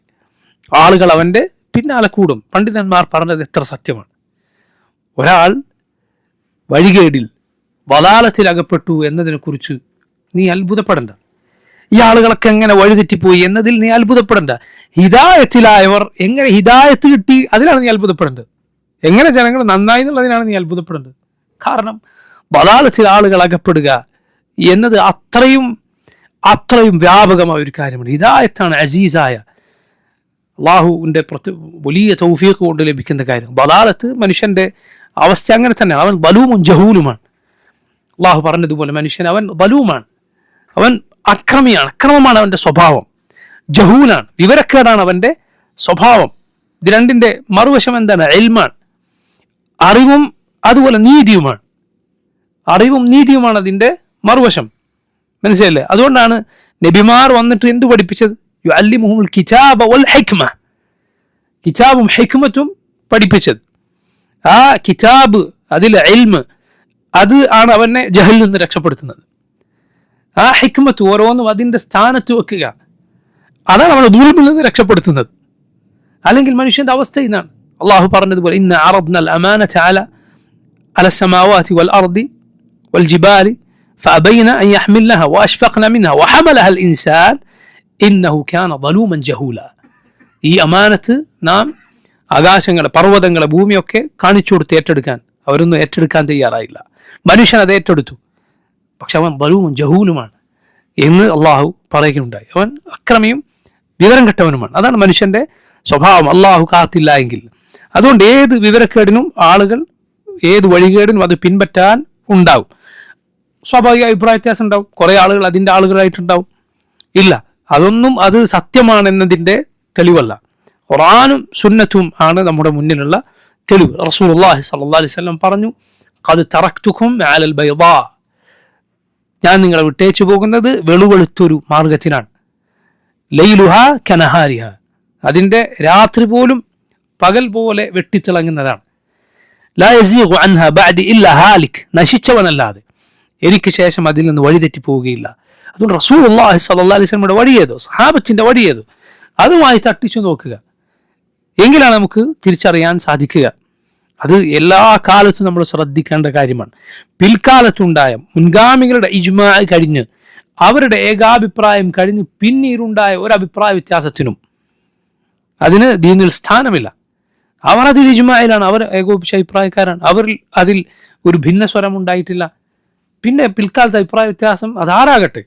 ആളുകൾ അവൻ്റെ പിന്നാലെ കൂടും. പണ്ഡിതന്മാർ പറഞ്ഞത് എത്ര സത്യമാണ്. ഒരാൾ വഴികേടിൽ വലാലത്തിൽ അകപ്പെട്ടു എന്നതിനെക്കുറിച്ച് നീ അത്ഭുതപ്പെടണ്ട. ഈ ആളുകളൊക്കെ എങ്ങനെ വഴിതെറ്റിപ്പോയി എന്നതിൽ നീ അത്ഭുതപ്പെടണ്ട. ഹിദായത്തിലായവർ എങ്ങനെ ഹിദായത്ത് കിട്ടി അതിലാണ് നീ അത്ഭുതപ്പെടേണ്ടത്. എങ്ങനെ ജനങ്ങൾ നന്നായി എന്നുള്ളതിനാണ് നീ അത്ഭുതപ്പെടേണ്ടത്. കാരണം വലാലത്തിൽ ആളുകൾ അകപ്പെടുക എന്നത് അത്രയും വ്യാപകമായ ഒരു കാര്യമാണ്. ഹിദായത്താണ് അസീസായ അള്ളാഹുവിൻ്റെ വലിയ തൗഫീഖ് കൊണ്ട് ലഭിക്കുന്ന കാര്യം. വലാലത്ത് മനുഷ്യൻ്റെ അവസ്ഥ അങ്ങനെ തന്നെ. അവൻ ബലൂമും ജഹൂലുമാണ്. അള്ളാഹു പറഞ്ഞതുപോലെ മനുഷ്യൻ അവൻ ബലൂമാണ്, അവൻ അക്രമമാണ് അവൻ്റെ സ്വഭാവം. ജഹൂലാണ്, വിവരക്കേടാണ് അവൻ്റെ സ്വഭാവം. ഇത് രണ്ടിൻ്റെ മറുവശം എന്താണ്? ഇൽമാണ്, അറിവും അതുപോലെ നീതിയുമാണ്. അറിവും നീതിയുമാണ് അതിൻ്റെ മറുവശം. മനസ്സിലല്ലേ? അതുകൊണ്ടാണ് നബിമാർ വന്നിട്ട് എന്തു പഠിപ്പിച്ചത്? യുഅല്ലിമുഹുൽ കിതാബ വൽ ഹിക്മ, കിതാബും ഹിക്മത്തും പഠിപ്പിച്ചത്. ആ കിതാബ്, അതിലെ ഇൽമ്, അത് ആണ് അവനെ ജഹലിൽ നിന്ന് രക്ഷപ്പെടുത്തുന്നത്. ആ ഹിക്മത്ത് ഓരോന്നും അതിൻ്റെ സ്ഥാനത്ത് വെക്കുക, അതാണ് അവനെ ദുൽമിൽ നിന്ന് രക്ഷപ്പെടുത്തുന്നത്. അല്ലെങ്കിൽ മനുഷ്യന്റെ അവസ്ഥ ഇതാണ്. അള്ളാഹു പറഞ്ഞതുപോലെ ഇന്ന അറദ്നൽ അമാനത അല സമാവാതി വൽ അർദി വൽ ജിബാലി ഫഅബൈന അൻ യഹ്മിൽനഹ വഅഷ്ഫഖ്ന മിൻഹ വഹമലഹ അൽ ഇൻസാൻ ഇന്നഹു കാന ളലൂമൻ ജഹൂല. ഈ അമാനത്ത് നാം ആകാശങ്ങളെ, പർവ്വതങ്ങളെ, ഭൂമിയൊക്കെ കാണിച്ചു കൊടുത്ത് ഏറ്റെടുക്കാൻ അവരൊന്നും ഏറ്റെടുക്കാൻ തയ്യാറായില്ല. മനുഷ്യൻ അത് ഏറ്റെടുത്തു. പക്ഷെ അവൻ ളലൂമും ജഹൂലുമാണ് എന്ന് അള്ളാഹു പറയുകയുണ്ടായി. അവൻ അക്രമിയും വിവരം കെട്ടവനുമാണ്. അതാണ് മനുഷ്യന്റെ സ്വഭാവം, അള്ളാഹു കാത്തില്ല എങ്കിൽ. അതുകൊണ്ട് ഏത് വിവരക്കേടിനും ആളുകൾ, ഏത് വഴികേടിനും അത് പിൻപറ്റാൻ ഉണ്ടാവും. സ്വാഭാവിക അഭിപ്രായ വ്യത്യാസം ഉണ്ടാവും. കുറേ ആളുകൾ അതിൻ്റെ ആളുകളായിട്ടുണ്ടാവും. ഇല്ല, അതൊന്നും അത് സത്യമാണെന്നതിൻ്റെ തെളിവല്ല. ഖുർആനും സുന്നത്തും ആണ് നമ്മുടെ മുന്നിലുള്ള തെളിവ്. റസൂലുള്ളാഹി സ്വല്ലല്ലാഹു അലൈഹി വസല്ലം പറഞ്ഞു, ഖദ് തറക്തുകും അലൽ ബൈദാ, ഞാൻ നിങ്ങളെ വിട്ടേച്ചു പോകുന്നത് വെളുവെളുത്തൊരു മാർഗത്തിനാണ്. ലൈലുഹ കനഹാരിഹ, അതിൻ്റെ രാത്രി പോലും പകൽ പോലെ വെട്ടിത്തിളങ്ങുന്നതാണ്. ലാ യസീഗു അൻഹ ബഅദി ഇല്ലാ ഹാലിക്, നശിച്ചവനല്ലാതെ എനിക്ക് ശേഷം അതിൽ നിന്ന് വഴിതെറ്റി പോവുകയില്ല. അതുകൊണ്ട് റസൂലുള്ളാഹി സ്വല്ലല്ലാഹു അലൈഹി വസല്ലമയുടെ വഴിയേതോ, സഹാബത്തിന്റെ വഴിയേതോ, അതുമായി തട്ടിച്ചു നോക്കുക. എങ്കിലാണ് നമുക്ക് തിരിച്ചറിയാൻ സാധിക്കുക. അത് എല്ലാ കാലത്തും നമ്മൾ ശ്രദ്ധിക്കേണ്ട കാര്യമാണ്. പിൽക്കാലത്തുണ്ടായ മുൻഗാമികളുടെ ഇജ്മാ കഴിഞ്ഞ്, അവരുടെ ഏകാഭിപ്രായം കഴിഞ്ഞ് പിന്നീടുണ്ടായ ഒരു അഭിപ്രായ വ്യത്യാസത്തിനും അതിന് ദീനിൽ സ്ഥാനമില്ല. അവർ അതിൽ ഇജ്മായിലാണ്, അവർ ഏകോപിച്ച അഭിപ്രായക്കാരാണ്. അതിൽ ഒരു ഭിന്ന സ്വരം ഉണ്ടായിട്ടില്ല. പിന്നെ പിൽക്കാലത്തെ അഭിപ്രായ വ്യത്യാസം അതാരാകട്ടെ,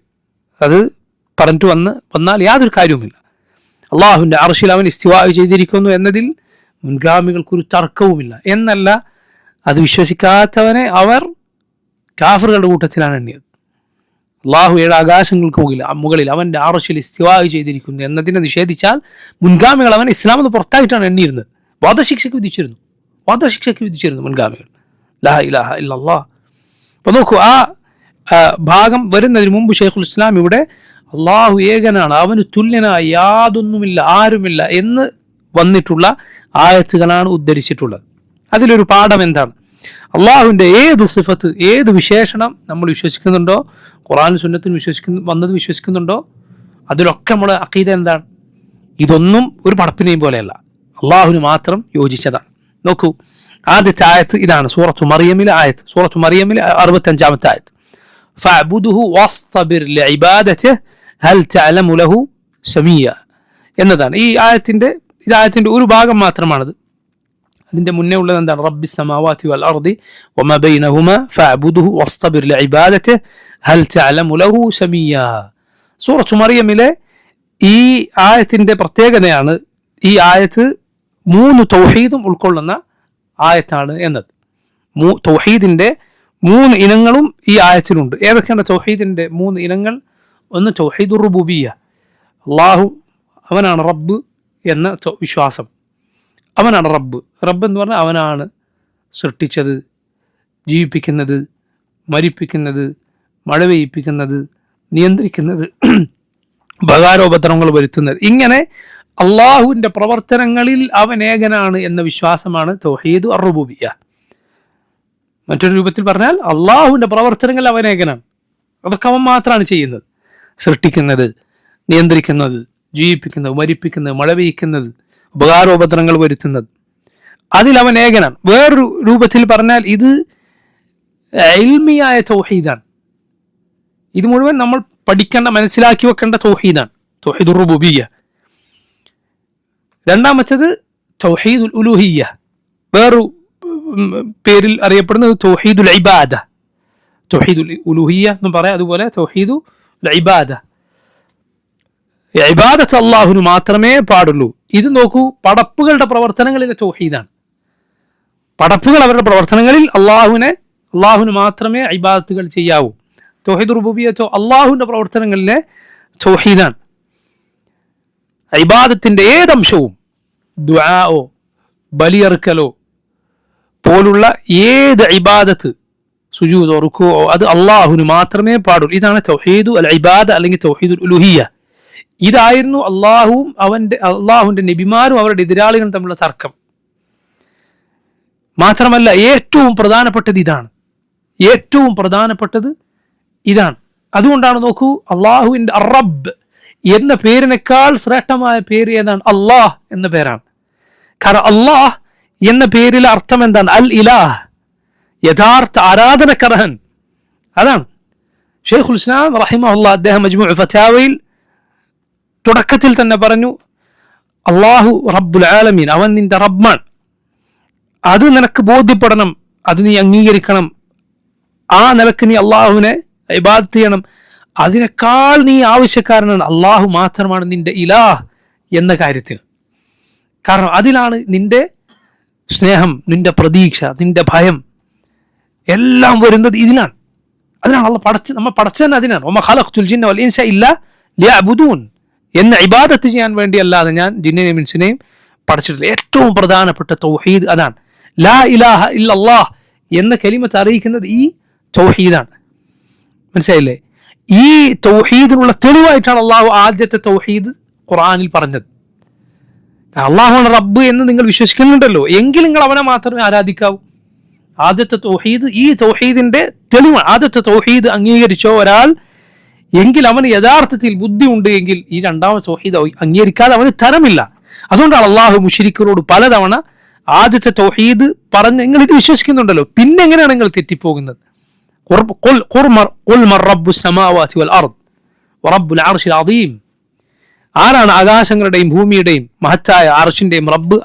അത് പറഞ്ഞിട്ട് വന്നാൽ യാതൊരു കാര്യവുമില്ല. അള്ളാഹുവിൻ്റെ അർശിൽ അവൻ ഇസ്തിവാ ചെയ്തിരിക്കുന്നു എന്നതിൽ മുൻഗാമികൾക്കൊരു തർക്കവുമില്ല. എന്നല്ല, അത് വിശ്വസിക്കാത്തവനെ അവർ കാഫറുകളുടെ കൂട്ടത്തിലാണ് എണ്ണിയത്. അള്ളാഹു 7 ആകാശങ്ങൾക്ക് മുകളിൽ അവൻ്റെ അർശിൽ ഇസ്തിവാ ചെയ്തിരിക്കുന്നു എന്നതിനെ നിഷേധിച്ചാൽ മുൻഗാമികൾ അവൻ ഇസ്ലാം എന്ന് പുറത്തായിട്ടാണ് എണ്ണിയിരുന്നത്. വധശിക്ഷയ്ക്ക് വിധിച്ചിരുന്നു മുൻഗാമികൾ. ലാ ഇലാഹ ഇല്ലല്ലാഹ്. അപ്പോൾ നോക്കൂ, ആ ഭാഗം വരുന്നതിന് മുമ്പ് ഷെയ്ഖുൽ ഇസ്ലാം ഇവിടെ അള്ളാഹു ഏകനാണ്, അവന് തുല്യനായി യാതൊന്നുമില്ല, ആരുമില്ല എന്ന് വന്നിട്ടുള്ള ആയത്തുകളാണ് ഉദ്ധരിച്ചിട്ടുള്ളത്. അതിലൊരു പാഠം എന്താണ്? അള്ളാഹുവിൻ്റെ ഏത് സിഫത്ത്, ഏത് വിശേഷണം നമ്മൾ വിശ്വസിക്കുന്നുണ്ടോ, ഖുർആൻ സുന്നത്തിന് വിശ്വസിക്കുന്നുണ്ടോ, അതിലൊക്കെ നമ്മുടെ അഖീദ എന്താണ്? ഇതൊന്നും ഒരു പടപ്പിനെയും പോലെയല്ല, അള്ളാഹുവിന് മാത്രം യോജിച്ചതാണ്. നോക്കൂ, ആദ്യത്തെ ആയത്ത് ഇതാണ്, സൂറത്തു മറിയമിലെ ആയത്ത്, സൂറത്തു മറിയമിലെ 65-ാമത്തെ ആയത്ത്. ഫഅബ്ദുഹു വസ്തബിർ ലിഇബാദതിഹി ഹൽ തഅലമു ലഹു സമീയ എന്നതാണ്. ഈ ആയത്തിന്റെ ഒരു ഭാഗം മാത്രമാണത്. അതിന്റെ മുന്നേ ഉള്ളത് എന്താണ്? റബ്ബിസ് സമാവാതി വൽ അർദി വമാ ബൈനഹുമാ ഫഅബ്ദുഹു വസ്തബിർ ലിഇബാദതിഹി ഹൽ തഅലമു ലഹു സമീയ. സൂറത്തു മറിയമിലെ ഈ ആയത്തിന്റെ പ്രത്യേകതയാണ്, ഈ ആയത്ത് 3 തൗഹീദും ഉൾക്കൊള്ളുന്ന ആയത്താണ് എന്നത്. തൗഹീദിന്റെ 3 ഇനങ്ങളും ഈ ആയത്തിലുണ്ട്. ഏതൊക്കെയാണ് തൗഹീദിന്റെ 3 ഇനങ്ങൾ? ഒന്ന് തൗഹീദുർ റുബൂബിയ്യ, അള്ളാഹു അവനാണ് റബ്ബ് എന്ന വിശ്വാസം. അവനാണ് റബ്ബ് എന്ന് പറഞ്ഞാൽ അവനാണ് സൃഷ്ടിച്ചത്, ജീവിപ്പിക്കുന്നത്, മരിപ്പിക്കുന്നത്, മഴ പെയ്യിപ്പിക്കുന്നത്, നിയന്ത്രിക്കുന്നത്, ഉപകാരോപദ്രവങ്ങൾ വരുത്തുന്നത്. ഇങ്ങനെ അള്ളാഹുവിൻ്റെ പ്രവർത്തനങ്ങളിൽ അവൻ ഏകനാണ് എന്ന വിശ്വാസമാണ് തൗഹീദ് അർ-റുബൂബിയ്യ. മറ്റൊരു രൂപത്തിൽ പറഞ്ഞാൽ അള്ളാഹുവിൻ്റെ പ്രവർത്തനങ്ങൾ അവൻ ഏകനാണ്. അതൊക്കെ അവൻ മാത്രമാണ് ചെയ്യുന്നത്. സൃഷ്ടിക്കുന്നത്, നിയന്ത്രിക്കുന്നത്, ജീവിപ്പിക്കുന്നത്, മരിപ്പിക്കുന്നത്, മഴ പെയ്യ്ക്കുന്നത്, ഉപകാരോപദ്രവങ്ങൾ വരുത്തുന്നത്, അതിൽ അവൻ ഏകനാണ്. വേറൊരു രൂപത്തിൽ പറഞ്ഞാൽ ഇത് ഇൽമിയായ തൗഹീദാണ്. ഇത് മുഴുവൻ നമ്മൾ പഠിക്കേണ്ട, മനസ്സിലാക്കി വെക്കേണ്ട തൗഹീദാണ്, തൗഹീദുർ റുബൂബിയ്യ. രണ്ടാമത്തേത് തൗഹീദുൽ ഉലൂഹിയ്യ, വേറൊരു പേരിൽ അറിയപ്പെടുന്നത് തൗഹീദുൽ ഇബാദ. തൗഹീദുൽ ഉലൂഹിയ്യ എന്നും പറയാം, അതുപോലെ തൗഹീദുൽ ഇബാദ. ഇബാദത്ത് അള്ളാഹുവിന് മാത്രമേ പാടുള്ളൂ. ഇത് നോക്കൂ, പടപ്പുകളുടെ പ്രവർത്തനങ്ങളിലെ തൗഹീദാണ്. പടപ്പുകൾ അവരുടെ പ്രവർത്തനങ്ങളിൽ അള്ളാഹുവിന് മാത്രമേ ഇബാദത്തുകൾ ചെയ്യാവൂ. തൗഹീദുർ റുബൂബിയ്യത്തോ അള്ളാഹുവിൻ്റെ പ്രവർത്തനങ്ങളിലെ തൗഹീദാണ്. ഇബാദത്തിൻ്റെ ഏതംശവും, ദുആഓ ബലിയറുക്കലോ പോലുള്ള ഏത് ഇബാദത്ത്, സുജൂദോ റുകൂഅോ, അത് അള്ളാഹുവിന് മാത്രമേ പാടുള്ളൂ. ഇതാണ് തൗഹീദു അൽ ഇബാദ അല്ലെങ്കിൽ തൗഹീദുൽ ഉലൂഹിയ്യ. ഇതായിരുന്നു അള്ളാഹുവിൻ്റെ നബിമാരും അവരുടെ എതിരാളികളും തമ്മിലുള്ള തർക്കം. മാത്രമല്ല ഏറ്റവും പ്രധാനപ്പെട്ടത് ഇതാണ്. അതുകൊണ്ടാണ് നോക്കൂ, അള്ളാഹുവിൻ്റെ റബ്ബ് എന്ന പേരിനേക്കാൾ ശ്രേഷ്ഠമായ പേര് ഏതാണ്? അള്ളാഹ് എന്ന പേരാണ്. കാരണം അള്ളാഹ് എന്ന പേരിലെ അർത്ഥം എന്താണ്? അൽ ഇലാഹ്, യഥാർത്ഥ ആരാധനക്കർഹൻ. അതാണ് ഷെയ്ഖുൽ ഇസ്ലാം റഹിമഹുല്ലാഹ് അദ്ദേഹം മജ്മൂഉ ഫതാവയിൽ തുടക്കത്തിൽ തന്നെ പറഞ്ഞു, അള്ളാഹു റബ്ബുൽ ആലമീൻ, അവൻ നിന്റെ റബ്ബാണ്. അത് നിനക്ക് ബോധ്യപ്പെടണം, അത് നീ അംഗീകരിക്കണം. ആ നിലക്ക് നീ അള്ളാഹുവിനെ ഇബാദത്ത് ചെയ്യണം. അതിനേക്കാൾ നീ ആവശ്യക്കാരനാണ്, അള്ളാഹു മാത്രമാണ് നിന്റെ ഇലാഹ് എന്ന കാര്യത്തിന്. കാരണം അതിലാണ് നിന്റെ സ്നേഹം, നിന്റെ പ്രതീക്ഷ, നിന്റെ ഭയം എല്ലാം വരുന്നത് ഇതിനാണ്. അതിനാണ് നമ്മൾ പടച്ചതന്നെ അതിനാണ്. വമാ ഖലഖ്തുൽ ജിന്ന വൽ ഇൻസ ഇല്ലാ ലിയഅ്ബുദൂൻ, എന്നെ ഇബാദത്ത് ചെയ്യാൻ വേണ്ടി അല്ലാതെ ഞാൻ ജിന്നിനെയും ഇൻസിനെയും പഠിച്ചിട്ടില്ല. ഏറ്റവും പ്രധാനപ്പെട്ട തൗഹീദ് അതാണ്. ലാ ഇലാഹ ഇല്ലല്ലാഹ് എന്ന കലിമത്ത് അറിയിക്കുന്നത് ഈ തൗഹീദാണ്. മനസ്സിലായില്ലേ? ഈ തൗഹീദിനുള്ള തെളിവായിട്ടാണ് അള്ളാഹു ആദ്യത്തെ തൗഹീദ് ഖുർആനിൽ പറഞ്ഞത്. അള്ളാഹുവാണ് റബ്ബ് എന്ന് നിങ്ങൾ വിശ്വസിക്കുന്നുണ്ടല്ലോ, എങ്കിൽ നിങ്ങൾ അവനെ മാത്രമേ ആരാധിക്കാവൂ. ആദ്യത്തെ തൗഹീദ് ഈ തൗഹീദിന്റെ തെളിവാണ്. ആദ്യത്തെ തൗഹീദ് അംഗീകരിച്ചോ ഒരാൾ എങ്കിൽ അവന് യഥാർത്ഥത്തിൽ ബുദ്ധി ഉണ്ട് എങ്കിൽ ഈ രണ്ടാമത്തെ തൗഹീദ് അംഗീകരിക്കാതെ അവന് തരമില്ല. അതുകൊണ്ടാണ് അള്ളാഹു മുശ്രിക്കുകളോട് പലതവണ ആദ്യത്തെ തൗഹീദ് പറഞ്ഞ് നിങ്ങൾ ഇത് വിശ്വസിക്കുന്നുണ്ടല്ലോ, പിന്നെ എങ്ങനെയാണ് നിങ്ങൾ തെറ്റിപ്പോകുന്നത്? ആരാണ് ആകാശങ്ങളുടെയും ഭൂമിയുടെയും മഹത്തായ അർശിന്റെയും റബ്ബ്?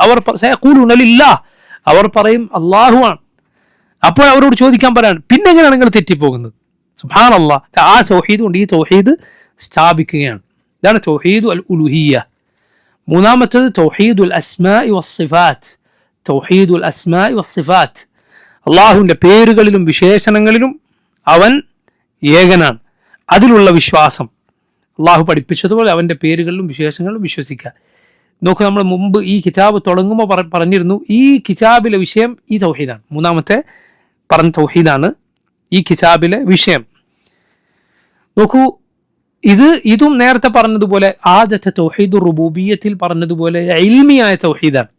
അവർ പറയും അള്ളാഹുവാണ്. അപ്പോൾ അവരോട് ചോദിക്കാൻ പറയാണ്, പിന്നെ എങ്ങനെയാണ് നിങ്ങൾ തെറ്റിപ്പോകുന്നത്? സുബ്ഹാനല്ലാഹ്. ആ തൗഹീദ് കൊണ്ട് ഈ തൗഹീദ് സ്ഥാപിക്കുകയാണ്. ഇതാണ് തൗഹീദു അൽ ഉലൂഹിയ്യ. മൂന്നാമത്തേത് തൗഹീദുൽ അസ്മാഇ വസ്സിഫാത്ത്. തൗഹീദുൽ അസ്മാഇ വസ്സിഫാത്ത്, അള്ളാഹുവിൻ്റെ പേരുകളിലും വിശേഷണങ്ങളിലും അവൻ ഏകനാണ്, അതിലുള്ള വിശ്വാസം. അള്ളാഹു പഠിപ്പിച്ചതുപോലെ അവൻ്റെ പേരുകളിലും വിശേഷങ്ങളിലും വിശ്വസിക്കുക. നോക്കൂ, നമ്മൾ മുമ്പ് ഈ കിതാബ് തുടങ്ങുമ്പോൾ പറഞ്ഞിരുന്നു, ഈ കിതാബിലെ വിഷയം ഈ തൗഹീദാണ്. മൂന്നാമത്തെ പറഞ്ഞ തൗഹീദാണ് ഈ കിതാബിലെ വിഷയം. നോക്കൂ, ഇതും നേരത്തെ പറഞ്ഞതുപോലെ ആദ്യത്തെ തൗഹീദുർ റുബൂബിയ്യത്തിൽ പറഞ്ഞതുപോലെ ഇൽമിയായ തൗഹീദാണ്,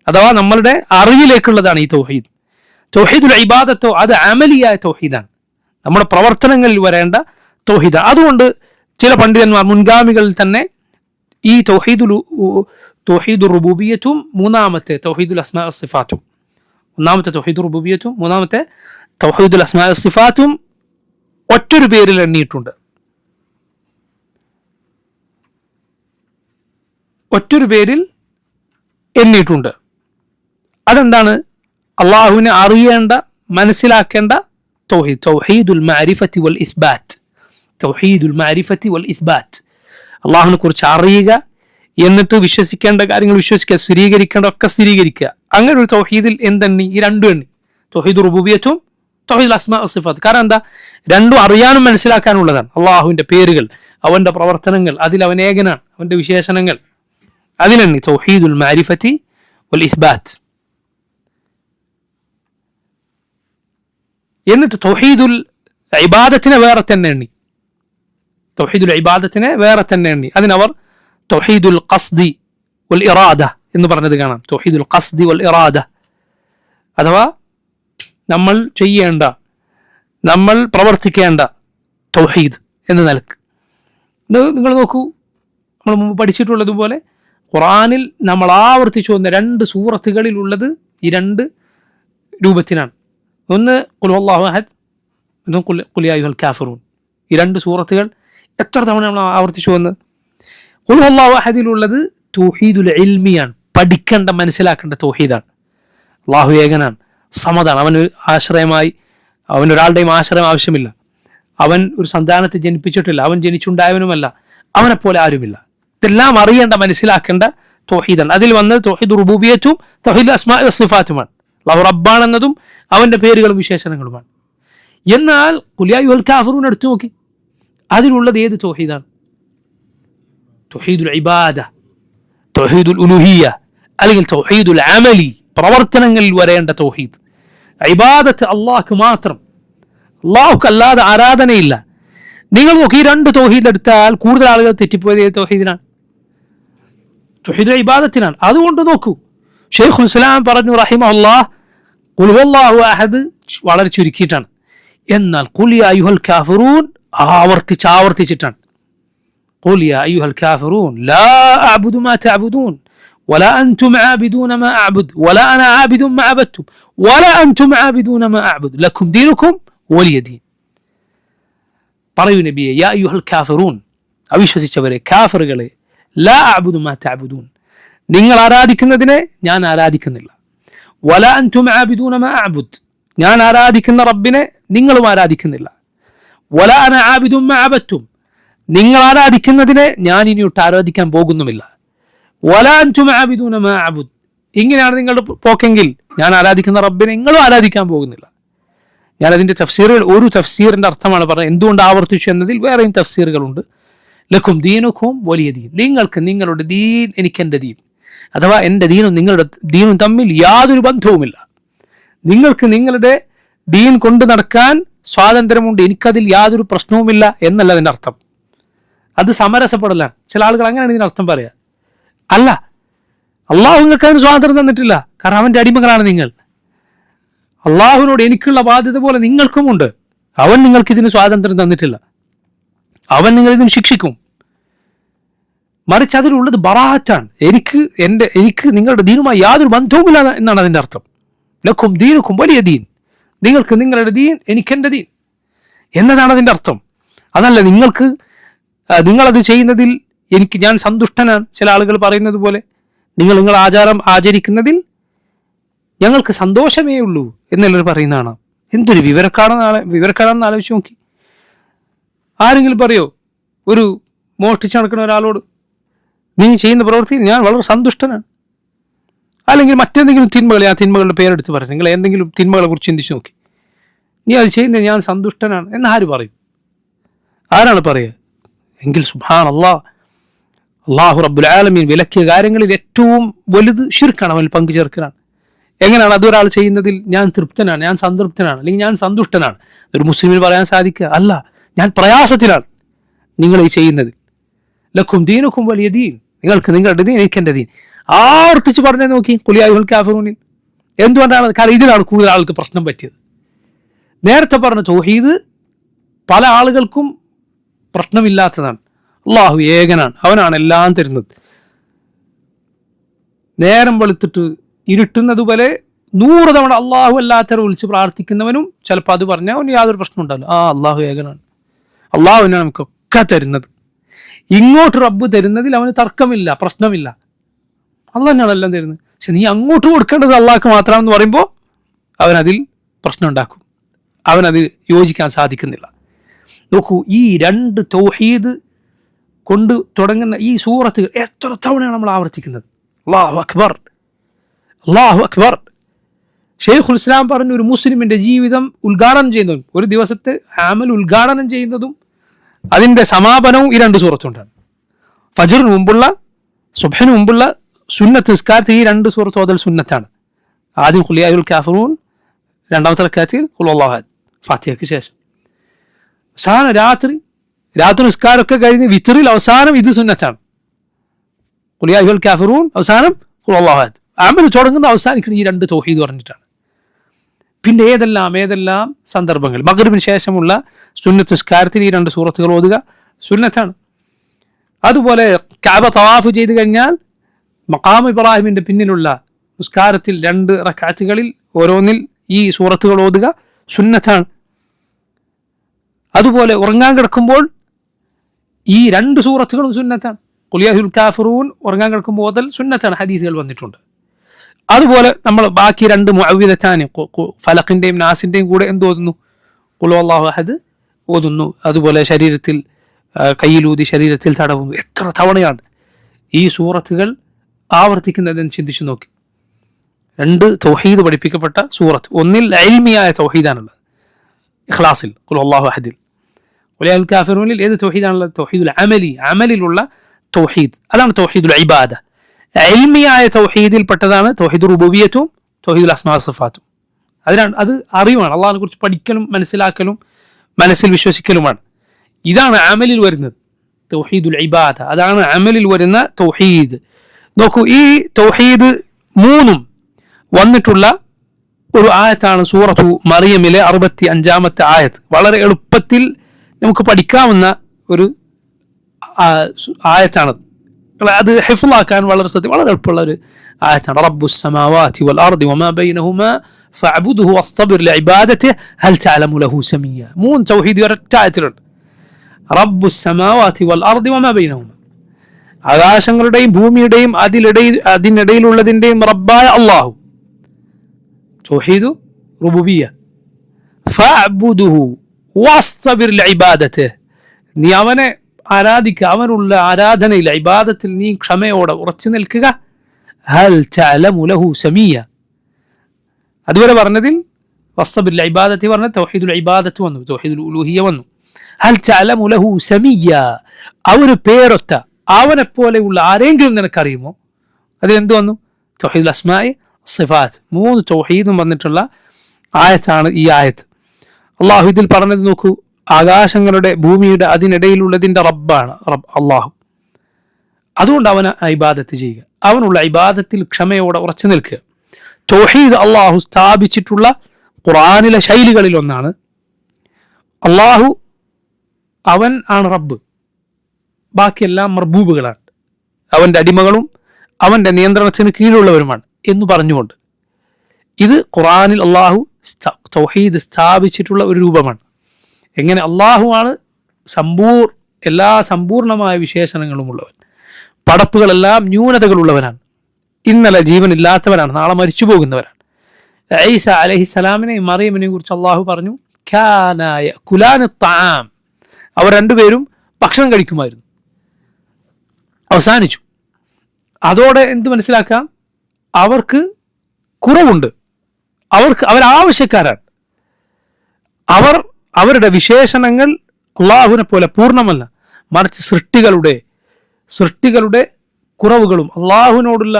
അഥവാ നമ്മളുടെ അറിവിലേക്കുള്ളതാണ് ഈ തൗഹീദ്. തൗഹീദുൽ ഇബാദത്തോ അത് അമലിയായ തൗഹീദാണ്, നമ്മുടെ പ്രവർത്തനങ്ങളിൽ വരേണ്ട തൗഹീദാണ്. അതുകൊണ്ട് ചില പണ്ഡിതന്മാർ മുൻഗാമികളിൽ തന്നെ ഈ തൗഹീദുർ റുബൂബിയ്യത്തും മൂന്നാമത്തെ തൗഹീദുൽ അസ്മാ വസ്സിഫാത്തും, ഒന്നാമത്തെ തൗഹീദുർ റുബൂബിയ്യത്തും മൂന്നാമത്തെ തൗഹീദുൽ അസ്മാ വസ്സിഫാത്തും ഒറ്റൊരു പേരിൽ എണ്ണിയിട്ടുണ്ട്. അതെന്താണ്? അള്ളാഹുവിനെ അറിയേണ്ട, മനസ്സിലാക്കേണ്ട തൗഹീദ്, തൗഹീദുൽ മഅരിഫത്തി വൽ ഇസ്ബാത്ത്. തൗഹീദുൽ മഅരിഫത്തി വൽ ഇസ്ബാത്ത്, അള്ളാഹുവിനെ കുറിച്ച് അറിയുക, എന്നിട്ട് വിശ്വസിക്കേണ്ട കാര്യങ്ങൾ വിശ്വസിക്കുക, സ്ഥിരീകരിക്കേണ്ട ഒക്കെ സ്ഥിരീകരിക്കുക. അങ്ങനെ ഒരു തൗഹീദിൽ എന്തെണ്ണി? ഈ രണ്ടും എണ്ണി, തൗഹീദുർ റുബൂബിയ്യത്തും തൗഹീദുൽ അസ്മാ വസ്സിഫാത്ത്. കാരണം എന്താ? രണ്ടും അറിയാനും മനസ്സിലാക്കാനുള്ളതാണ്. അള്ളാഹുവിൻ്റെ പേരുകൾ, അവൻ്റെ പ്രവർത്തനങ്ങൾ, അതിൽ അവൻ ഏകനാണ്, അവൻ്റെ വിശേഷണങ്ങൾ, അതിലെണ്ണി തൗഹീദുൽ മഅരിഫത്തി വൽ ഇസ്ബാത്ത്. എന്നിട്ട് തൗഹീദുൽ ഇബാദത്തിനെ വേറെ തന്നെ എണ്ണി, അതിനവർ തൗഹീദുൽ ഖസ്ദി വൽ ഇറാദ എന്ന് പറഞ്ഞത് കാണാം. തൗഹീദുൽ ഖസ്ദി വൽ ഇറാദ, അഥവാ നമ്മൾ ചെയ്യേണ്ട, നമ്മൾ പ്രവർത്തിക്കേണ്ട തൗഹീദ് എന്ന നിലക്ക്. നിങ്ങൾ നോക്കൂ, നമ്മൾ മുമ്പ് പഠിച്ചിട്ടുള്ളതുപോലെ ഖുർആനിൽ നമ്മൾ ആവർത്തിച്ചു വന്ന 2 സൂറത്തുകളിലുള്ളത് ഈ 2 രൂപത്തിലാണ്. ഒന്ന് ഖുൽ ഹുവല്ലാഹു അഹദ്, ഒന്ന് ഖുൽ യാ അയ്യുഹൽ കാഫിറൂൻ. ഈ 2 സൂറത്തുകൾ എത്ര തവണ നമ്മൾ ആവർത്തിച്ചു വന്നത്? ഖുൽ ഹുവല്ലാഹു അഹദിലുള്ളത് തൗഹീദുൽ ഇൽമിയാണ്, പഠിക്കേണ്ട മനസ്സിലാക്കേണ്ട തൗഹീദാണ്. അല്ലാഹു ഏകനാണ്, സമതാണ്, അവന് ആശ്രയമായി അവനൊരാളുടെയും ആശ്രയം ആവശ്യമില്ല. അവൻ ഒരു സന്താനത്തെ ജനിപ്പിച്ചിട്ടില്ല, അവൻ ജനിച്ചുണ്ടായവനുമല്ല, അവനെപ്പോലെ ആരുമില്ല. ഇതെല്ലാം അറിയേണ്ട മനസ്സിലാക്കേണ്ട തൗഹീദാണ്. അതിൽ വന്നത് തൗഹീദ് റുബൂബിയ്യത്തും തൗഹീദ് അസ്മാഇ വസിഫാത്തുമാണ്. അല്ലാഹു റബ്ബാണെന്നതും അവന്റെ പേരുകളും വിശേഷണങ്ങളുമാണ്. എന്നാൽ ഖുൽ യാ അയ്യുഹൽ കാഫിറൂൻ എടുത്തു നോക്കി, അതിലുള്ളത് ഏത് തൗഹീദാണ്? തൗഹീദുൽ ഇബാദ, തൗഹീദുൽ ഉലൂഹിയ്യ, അല്ലെങ്കിൽ തൗഹീദുൽ അമലി, പ്രവർത്തനങ്ങളിൽ വരേണ്ട തൗഹീദ്. ഇബാദത്ത് അല്ലാഹ്ക്ക് മാത്രം, അല്ലാഹുക്ക് അല്ലാതെ ആരാധനയില്ല. നിങ്ങൾ നോക്കി, ഈ 2 തൗഹീദ് എടുത്താൽ കൂടുതൽ ആളുകൾ തെറ്റിപ്പോയത് ഏത് തൗഹീദിനാണ്? തൗഹീദുൽ ഇബാദത്തിനാണ്. അതുകൊണ്ട് നോക്കൂ, ശൈഖുൽ ഇസ്ലാം പറഞ്ഞു റഹിമഹുല്ലാഹ്, ഖുൽ ഹുവല്ലാഹു അഹദ് വളരെ ചുരുക്കിയിട്ടാണ്. എന്നാൽ ഖുൽ യാ അയ്യുഹൽ കാഫിറൂൻ ആവർത്തിച്ചിട്ടാണ്. ഖുൽ യാ അയ്യുഹൽ കാഫിറൂൻ ലാ അഅ്ബുദു മാ തഅ്ബുദൂൻ വലാ അൻതും ആബിദൂന മാ അഅ്ബുദു വലാ അന ആബിദുൻ മാ അബദ്തും വലാ അൻതും ആബിദൂന മാ അഅ്ബുദു ലക്കും ദീനുക്കും വലിയ ദീൻ. പറയൂ നബിയെ, യാ അയ്യുഹൽ കാഫിറൂൻ, അവിശ്വസിച്ചവരെ, കാഫിറുകളെ, ലാ അഅ്ബുദു മാ തഅ്ബുദൂൻ, നിങ്ങൾ ആരാധിക്കുന്നതിനെ ഞാൻ ആരാധിക്കുന്നില്ല. വലാ അൻതും ആബിദൂന മാ അഅ്ബുദ്, ഞാൻ ആരാധിക്കുന്ന റബ്ബിനെ നിങ്ങളും ആരാധിക്കുന്നില്ല. വലാ അന ആബിദുൻ മാ അബദ്തും, നിങ്ങൾ ആരാധിക്കുന്നതിനെ ഞാൻ ഇനിയൊട്ട് ആരാധിക്കാൻ പോകുന്നുമില്ല. വലാ അൻതും ആബിദൂന മാ അഅ്ബുദ്, ഇങ്ങനെയാണ് നിങ്ങളുടെ പോക്കെങ്കിൽ ഞാൻ ആരാധിക്കുന്ന റബ്ബിനെ നിങ്ങളും ആരാധിക്കാൻ പോകുന്നില്ല. ഞാൻ അതിൻ്റെ തഫ്സീറുകൾ, ഒരു തഫ്സീറിൻ്റെ അർത്ഥമാണ് പറഞ്ഞത്. എന്തുകൊണ്ട് ആവർത്തിച്ചു എന്നതിൽ വേറെയും തഫ്സീറുകളുണ്ട്. ലക്കും ദീനുക്കും വലിയ ദീൻ, നിങ്ങൾക്ക് നിങ്ങളുടെ ദീൻ എനിക്കെൻ്റെ ദീൻ, അഥവാ എൻ്റെ ദീനും നിങ്ങളുടെ ദീനും തമ്മിൽ യാതൊരു ബന്ധവുമില്ല. നിങ്ങൾക്ക് നിങ്ങളുടെ ദീൻ കൊണ്ട് നടക്കാൻ സ്വാതന്ത്ര്യമുണ്ട്, എനിക്കതിൽ യാതൊരു പ്രശ്നവുമില്ല എന്നല്ല അതിൻ്റെ അർത്ഥം. അത് സമരസപ്പെടലാണ്. ചില ആളുകൾ അങ്ങനെയാണ് ഇതിനർത്ഥം പറയുക. അല്ല, അള്ളാഹു നിങ്ങൾക്ക് അതിന് സ്വാതന്ത്ര്യം തന്നിട്ടില്ല, കാരണം അവൻ്റെ അടിമകളാണ് നിങ്ങൾ. അള്ളാഹുവിനോട് എനിക്കുള്ള ബാധ്യത പോലെ നിങ്ങൾക്കുമുണ്ട്. അവൻ നിങ്ങൾക്കിതിന് സ്വാതന്ത്ര്യം തന്നിട്ടില്ല, അവൻ നിങ്ങളിതിന് ശിക്ഷിക്കും. മറിച്ച് അതിലുള്ളത് ബറാഅത്താണ്. എനിക്ക് നിങ്ങളുടെ ദീനുമായി യാതൊരു ബന്ധവുമില്ല എന്നാണ് അതിൻ്റെ അർത്ഥം. ലക്കും ദീനുക്കും വലിയ ദീൻ, നിങ്ങൾക്ക് നിങ്ങളുടെ ദീൻ എനിക്കെൻ്റെ ദീൻ എന്നതാണ് അതിൻ്റെ അർത്ഥം. അതല്ല നിങ്ങളത് ചെയ്യുന്നതിൽ ഞാൻ സന്തുഷ്ടനാണ്. ചില ആളുകൾ പറയുന്നത് പോലെ നിങ്ങൾ ആചാരം ആചരിക്കുന്നതിൽ ഞങ്ങൾക്ക് സന്തോഷമേ ഉള്ളൂ എന്നുള്ളവർ പറയുന്നതാണ്. എന്തൊരു വിവരക്കാണെന്ന് ആലോചിച്ച് നോക്കി. ആരെങ്കിലും പറയോ ഒരു മോഷ്ടിച്ച് നടക്കുന്ന ഒരാളോട്, നീ ചെയ്യുന്ന പ്രവൃത്തിയിൽ ഞാൻ വളരെ സന്തുഷ്ടനാണ്, അല്ലെങ്കിൽ മറ്റെന്തെങ്കിലും തിന്മകൾ, ആ തിന്മകളുടെ പേരെടുത്ത് പറയും, നിങ്ങൾ എന്തെങ്കിലും തിന്മകളെ കുറിച്ച് ചിന്തിച്ച് നോക്കി, നീ അത് ചെയ്യുന്നത് ഞാൻ സന്തുഷ്ടനാണ് എന്ന് ആര് പറയും? ആരാണ് പറയുക? എങ്കിൽ സുബ്ഹാൻ അല്ലാഹു റബ്ബുൽ ആലമീൻ വിലക്കിയ കാര്യങ്ങളിൽ ഏറ്റവും വലുത് ശിർക്കാണ്, അവനിൽ പങ്കു ചേർക്കലാണ്. എങ്ങനെയാണ് അതൊരാൾ ചെയ്യുന്നതിൽ ഞാൻ തൃപ്തനാണ്, ഞാൻ സംതൃപ്തനാണ്, അല്ലെങ്കിൽ ഞാൻ സന്തുഷ്ടനാണ് ഒരു മുസ്ലിമിന് പറയാൻ സാധിക്കുക? അല്ല, ഞാൻ പ്രയാസത്തിലാണ് നിങ്ങൾ ഈ ചെയ്യുന്നതിൽ. ലക്കും ദീനുക്കും വലിയ ദീൻ, നിങ്ങൾക്ക് നിങ്ങളുടെ ദീൻ എനിക്കെൻ്റെ ദീൻ. ആവർത്തിച്ച് പറഞ്ഞു നോക്കി ഖുൽ യാ അയ്യുഹൽ കാഫിറൂനിൽ. എന്തുകൊണ്ടാണ്? കാരണം ഇതിലാണ് കൂടുതൽ ആൾക്ക് പ്രശ്നം പറ്റിയത്. നേരത്തെ പറഞ്ഞ തൗഹീദ് പല ആളുകൾക്കും പ്രശ്നമില്ലാത്തതാണ്. അള്ളാഹു ഏകനാണ്, അവനാണ് എല്ലാം തരുന്നത്. നേരം വെളുത്തിട്ട് ഇരുട്ടുന്നത് പോലെ 100 തവണ അള്ളാഹു അല്ലാത്തവരെ വിളിച്ച് പ്രാർത്ഥിക്കുന്നവനും ചിലപ്പോൾ അത് പറഞ്ഞാൽ അവന് യാതൊരു പ്രശ്നം ഉണ്ടാവില്ല. അള്ളാഹു ഏകനാണ്, അള്ളാഹുവിനാണ് നമുക്കൊക്കെ തരുന്നത്. ഇങ്ങോട്ട് റബ്ബ് തരുന്നതിൽ അവന് തർക്കമില്ല, പ്രശ്നമില്ല. അള്ളാഹ് തന്നെയാണ് എല്ലാം തരുന്നത്. പക്ഷെ നീ അങ്ങോട്ട് കൊടുക്കേണ്ടത് അള്ളാഹ്ക്ക് മാത്രമെന്ന് പറയുമ്പോൾ അവനതിൽ പ്രശ്നം ഉണ്ടാക്കും, അവനതിൽ യോജിക്കാൻ സാധിക്കുന്നില്ല. നോക്കൂ, ഈ 2 തൗഹീദ് കൊണ്ട് തുടങ്ങുന്ന ഈ സൂറത്തുകൾ എത്ര തവണയാണ് നമ്മൾ ആവർത്തിക്കുന്നത്? അല്ലാഹു അക്ബർ, അല്ലാഹു അക്ബർ. ഷെയ്ഖുൽ ഇസ്ലാം പറഞ്ഞു, ഒരു മുസ്ലിമിൻ്റെ ജീവിതം ഉദ്ഘാടനം ചെയ്യുന്നതും ഒരു ദിവസത്തെ അമൽ ഉദ്ഘാടനം ചെയ്യുന്നതും അതിൻ്റെ സമാപനവും ഈ 2 സൂറത്തുകൊണ്ടാണ്. ഫജ്റിന് മുമ്പുള്ള, സുബ്ഹിന് മുമ്പുള്ള സുന്നത്ത് നിസ്കാരത്തിൽ ഈ 2 സൂറത്ത് ഓതൽ സുന്നത്താണ്. ആദ്യം ഖുൽ യാ അയ്യുഹൽ കാഫിറൂൻ, രണ്ടാമത്തെ റക്അത്തിൽ ഖുൽ ഹുവല്ലാഹു അഹദ്, ഫാത്തിഹയ്ക്ക് ശേഷം. അവസാനം രാത്രി നിസ്കാരമൊക്കെ കഴിഞ്ഞ് വിത്റിൽ അവസാനം ഇത് സുന്നത്താണ്. ഖുൽ യാ അയ്യുഹൽ കാഫിറൂൻ അവസാനം ഖുൽ ഹുവല്ലാഹു അഹദ്. അമൽ തുടങ്ങുന്ന അവസാനിക്കുന്ന ഈ 2 തൗഹീദ് പറഞ്ഞിട്ടാണ്. പിന്നെ ഏതെല്ലാം സന്ദർഭങ്ങൾ മഗ്‌രിബിന് ശേഷമുള്ള സുന്നത്ത് നിസ്കാരത്തിൽ ഈ 2 സൂറത്തുകൾ ഓതുക സുന്നത്താണ്. അതുപോലെ കഅബ തവാഫ് ചെയ്തു കഴിഞ്ഞാൽ മഖാം ഇബ്രാഹിമിന്റെ പിന്നിലുള്ള നിസ്കാരത്തിൽ 2 റക്അത്തുകളിൽ ഓരോന്നിൽ ഈ സൂറത്തുകൾ ഓതുക സുന്നത്താണ്. അതുപോലെ ഉറങ്ങാൻ കിടക്കുമ്പോൾ ഈ 2 സൂറത്തുകളും സുന്നത്താണ്. ഖുൽ യാ അയ്യുഹൽ കാഫിറൂൻ ഉറങ്ങാൻ കിടക്കുമ്പോൾ ഓതൽ സുന്നത്താണ്, ഹദീസുകൾ വന്നിട്ടുണ്ട്. അതുപോലെ നമ്മൾ ബാക്കി 2 മുഅവ്വിദത്താനി ഫലഖിന്റെയും നാസിന്റെയും കൂടെ എന്ത് ഓതുന്നു? ഖുൽ ഹുവല്ലാഹു അഹദ് ഓതുന്നു. അതുപോലെ ശരീരത്തിൽ കയ്യിലൂതി ശരീരത്തിൽ തടവുന്നു. എത്ര തവണയാണ് ഈ സൂറത്തുകൾ ആവർത്തിക്കുന്നതെന്ന് ചിന്തിച്ചു നോക്കി. 2 തൗഹീദ് പഠിപ്പിക്കപ്പെട്ട സൂറത്ത്, ഒന്നിൽ ഇൽമിയായ തൗഹീദാണുള്ളത് ഇഖ്ലാസിൽ ഖുൽ ഹുവല്ലാഹു അഹദിൽ. ഖുൽ യാ അയ്യുഹൽ കാഫിറൂനിൽ ഏത് തൗഹീദാണുള്ളത്? തൗഹീദുൽ അമലി, അമലിലുള്ള തൗഹീദ്, അതാണ് തൗഹീദുൽ ഇബാദ. ഇൽമിയായ തൗഹീദിൽ പെട്ടതാണ് തൗഹീദുർ റുബൂബിയ്യത്തും തൗഹീദുൽ അസ്മാ വസിഫാത്തും. അത് അറിവാണ്, അള്ളാഹിനെ കുറിച്ച് പഠിക്കലും മനസ്സിലാക്കലും മനസ്സിൽ വിശ്വസിക്കലുമാണ്. ഇതാണ് അമലിൽ വരുന്നത് തൗഹീദുൽ ഇബാദ, അതാണ് അമലിൽ വരുന്ന തൗഹീദ്. നോക്കൂ, ഈ തൗഹീദ് 3 വന്നിട്ടുള്ള ഒരു ആയത്താണ് സൂറത്തു മറിയമിലെ 65-ാമത്തെ ആയത്ത്. വളരെ എളുപ്പത്തിൽ നമുക്ക് പഠിക്കാവുന്ന ഒരു ആയത്താണത്. അത് ഹിഫ്ളാക്കാൻ വളരെ എളുപ്പമുള്ള ഒരു ആയത്താണ്. റബ്ബുസ് സമാവാതി വൽ അർദി വമാ ബൈനഹുമാ ഫഅബ്ദുഹു വസ്തബിർ ലിഇബാദതിഹി ഹൽ തഅലമു ലഹു സമീയ. 3 തൗഹീദ് ഒരൊറ്റ ആയത്തിലുണ്ട്. റബ്ബുസ് സമാവാതി വൽ അർദി വമാ ബൈനഹുമാ, ആകാശങ്ങളുടെയും ഭൂമിയുടെയും അതിനിടയിലുള്ളതിന്റെയും റബ്ബായ അല്ലാഹു, തൗഹീദു റുബൂബിയ്യ. ഫഅബ്ദുഹു വസ്തബിർ ലിഇബാദതിഹി, നീ അവനെ ആരാധിക്കുക, അവനുള്ള ആരാധനയിൽ ഇബാദത്തിൽ നീ ക്ഷമയോടെ ഉറച്ചു നിൽക്കുക. ഹൽ തഅലമു ലഹു സമീയ, അതുവരെ പറഞ്ഞതിൽ വസ്തബിർ ഇബാദത്തി പറഞ്ഞ തൗഹീദുൽ ഇബാദത്ത് വന്നു, തൗഹീദുൽ ഉലൂഹിയ്യ വന്നു. ഹൽ തഅലമു ലഹു സമീയ, അവന് പേരൊത്ത അവനെപ്പോലെയുള്ള ആരെങ്കിലും നിനക്കറിയുമോ? അതിലെന്ത് വന്നു? തൗഹീദുൽ അസ്മാഇ സിഫാത്ത്. 3 തൗഹീദും വന്നിട്ടുള്ള ആയത്താണ് ഈ ആയത്ത്. അള്ളാഹു ഇതിൽ പറഞ്ഞത് നോക്കൂ, ആകാശങ്ങളുടെ ഭൂമിയുടെ അതിനിടയിലുള്ളതിൻ്റെ റബ്ബാണ് അള്ളാഹു. അതുകൊണ്ട് അവന് ഇബാദത്ത് ചെയ്യുക, അവനുള്ള ഇബാദത്തിൽ ക്ഷമയോടെ ഉറച്ചു നിൽക്കുക. തൗഹീദ് അള്ളാഹു സ്ഥാപിച്ചിട്ടുള്ള ഖുർആനിലെ ശൈലികളിൽ ഒന്നാണ്. അള്ളാഹു അവൻ ആണ് റബ്ബ്, ബാക്കിയെല്ലാം മർബൂബുകളാണ്, അവൻ്റെ അടിമകളും അവൻ്റെ നിയന്ത്രണത്തിന് കീഴിലുള്ളവരുമാണ് എന്ന് പറഞ്ഞുകൊണ്ട് ഇത് ഖുർആനിൽ അള്ളാഹു തൗഹീദ് സ്ഥാപിച്ചിട്ടുള്ള ഒരു രൂപമാണ്. എങ്ങനെ? അള്ളാഹുവാണ് എല്ലാ സമ്പൂർണമായ വിശേഷണങ്ങളും ഉള്ളവൻ, പടപ്പുകളെല്ലാം ന്യൂനതകളുള്ളവനാണ്, ഇന്നലെ ജീവനില്ലാത്തവനാണ്, നാളെ മരിച്ചു പോകുന്നവരാണ്. ഈസ അലൈഹിസ്സലാമിനെയും മറിയമിനെയും കുറിച്ച് അള്ളാഹു പറഞ്ഞു, കാന യഅകുലാനി ത്വആം, അവർ 2 പേരും ഭക്ഷണം കഴിക്കുമായിരുന്നു. അവസാനിച്ചു. അതോടെ എന്ത് മനസ്സിലാക്കാം? അവർക്ക് കുറവുണ്ട്, അവരാവശ്യക്കാരാണ്. അവരുടെ വിശേഷണങ്ങൾ അള്ളാഹുവിനെ പോലെ പൂർണ്ണമല്ല, മറിച്ച് സൃഷ്ടികളുടെ കുറവുകളും അള്ളാഹുവിനോടുള്ള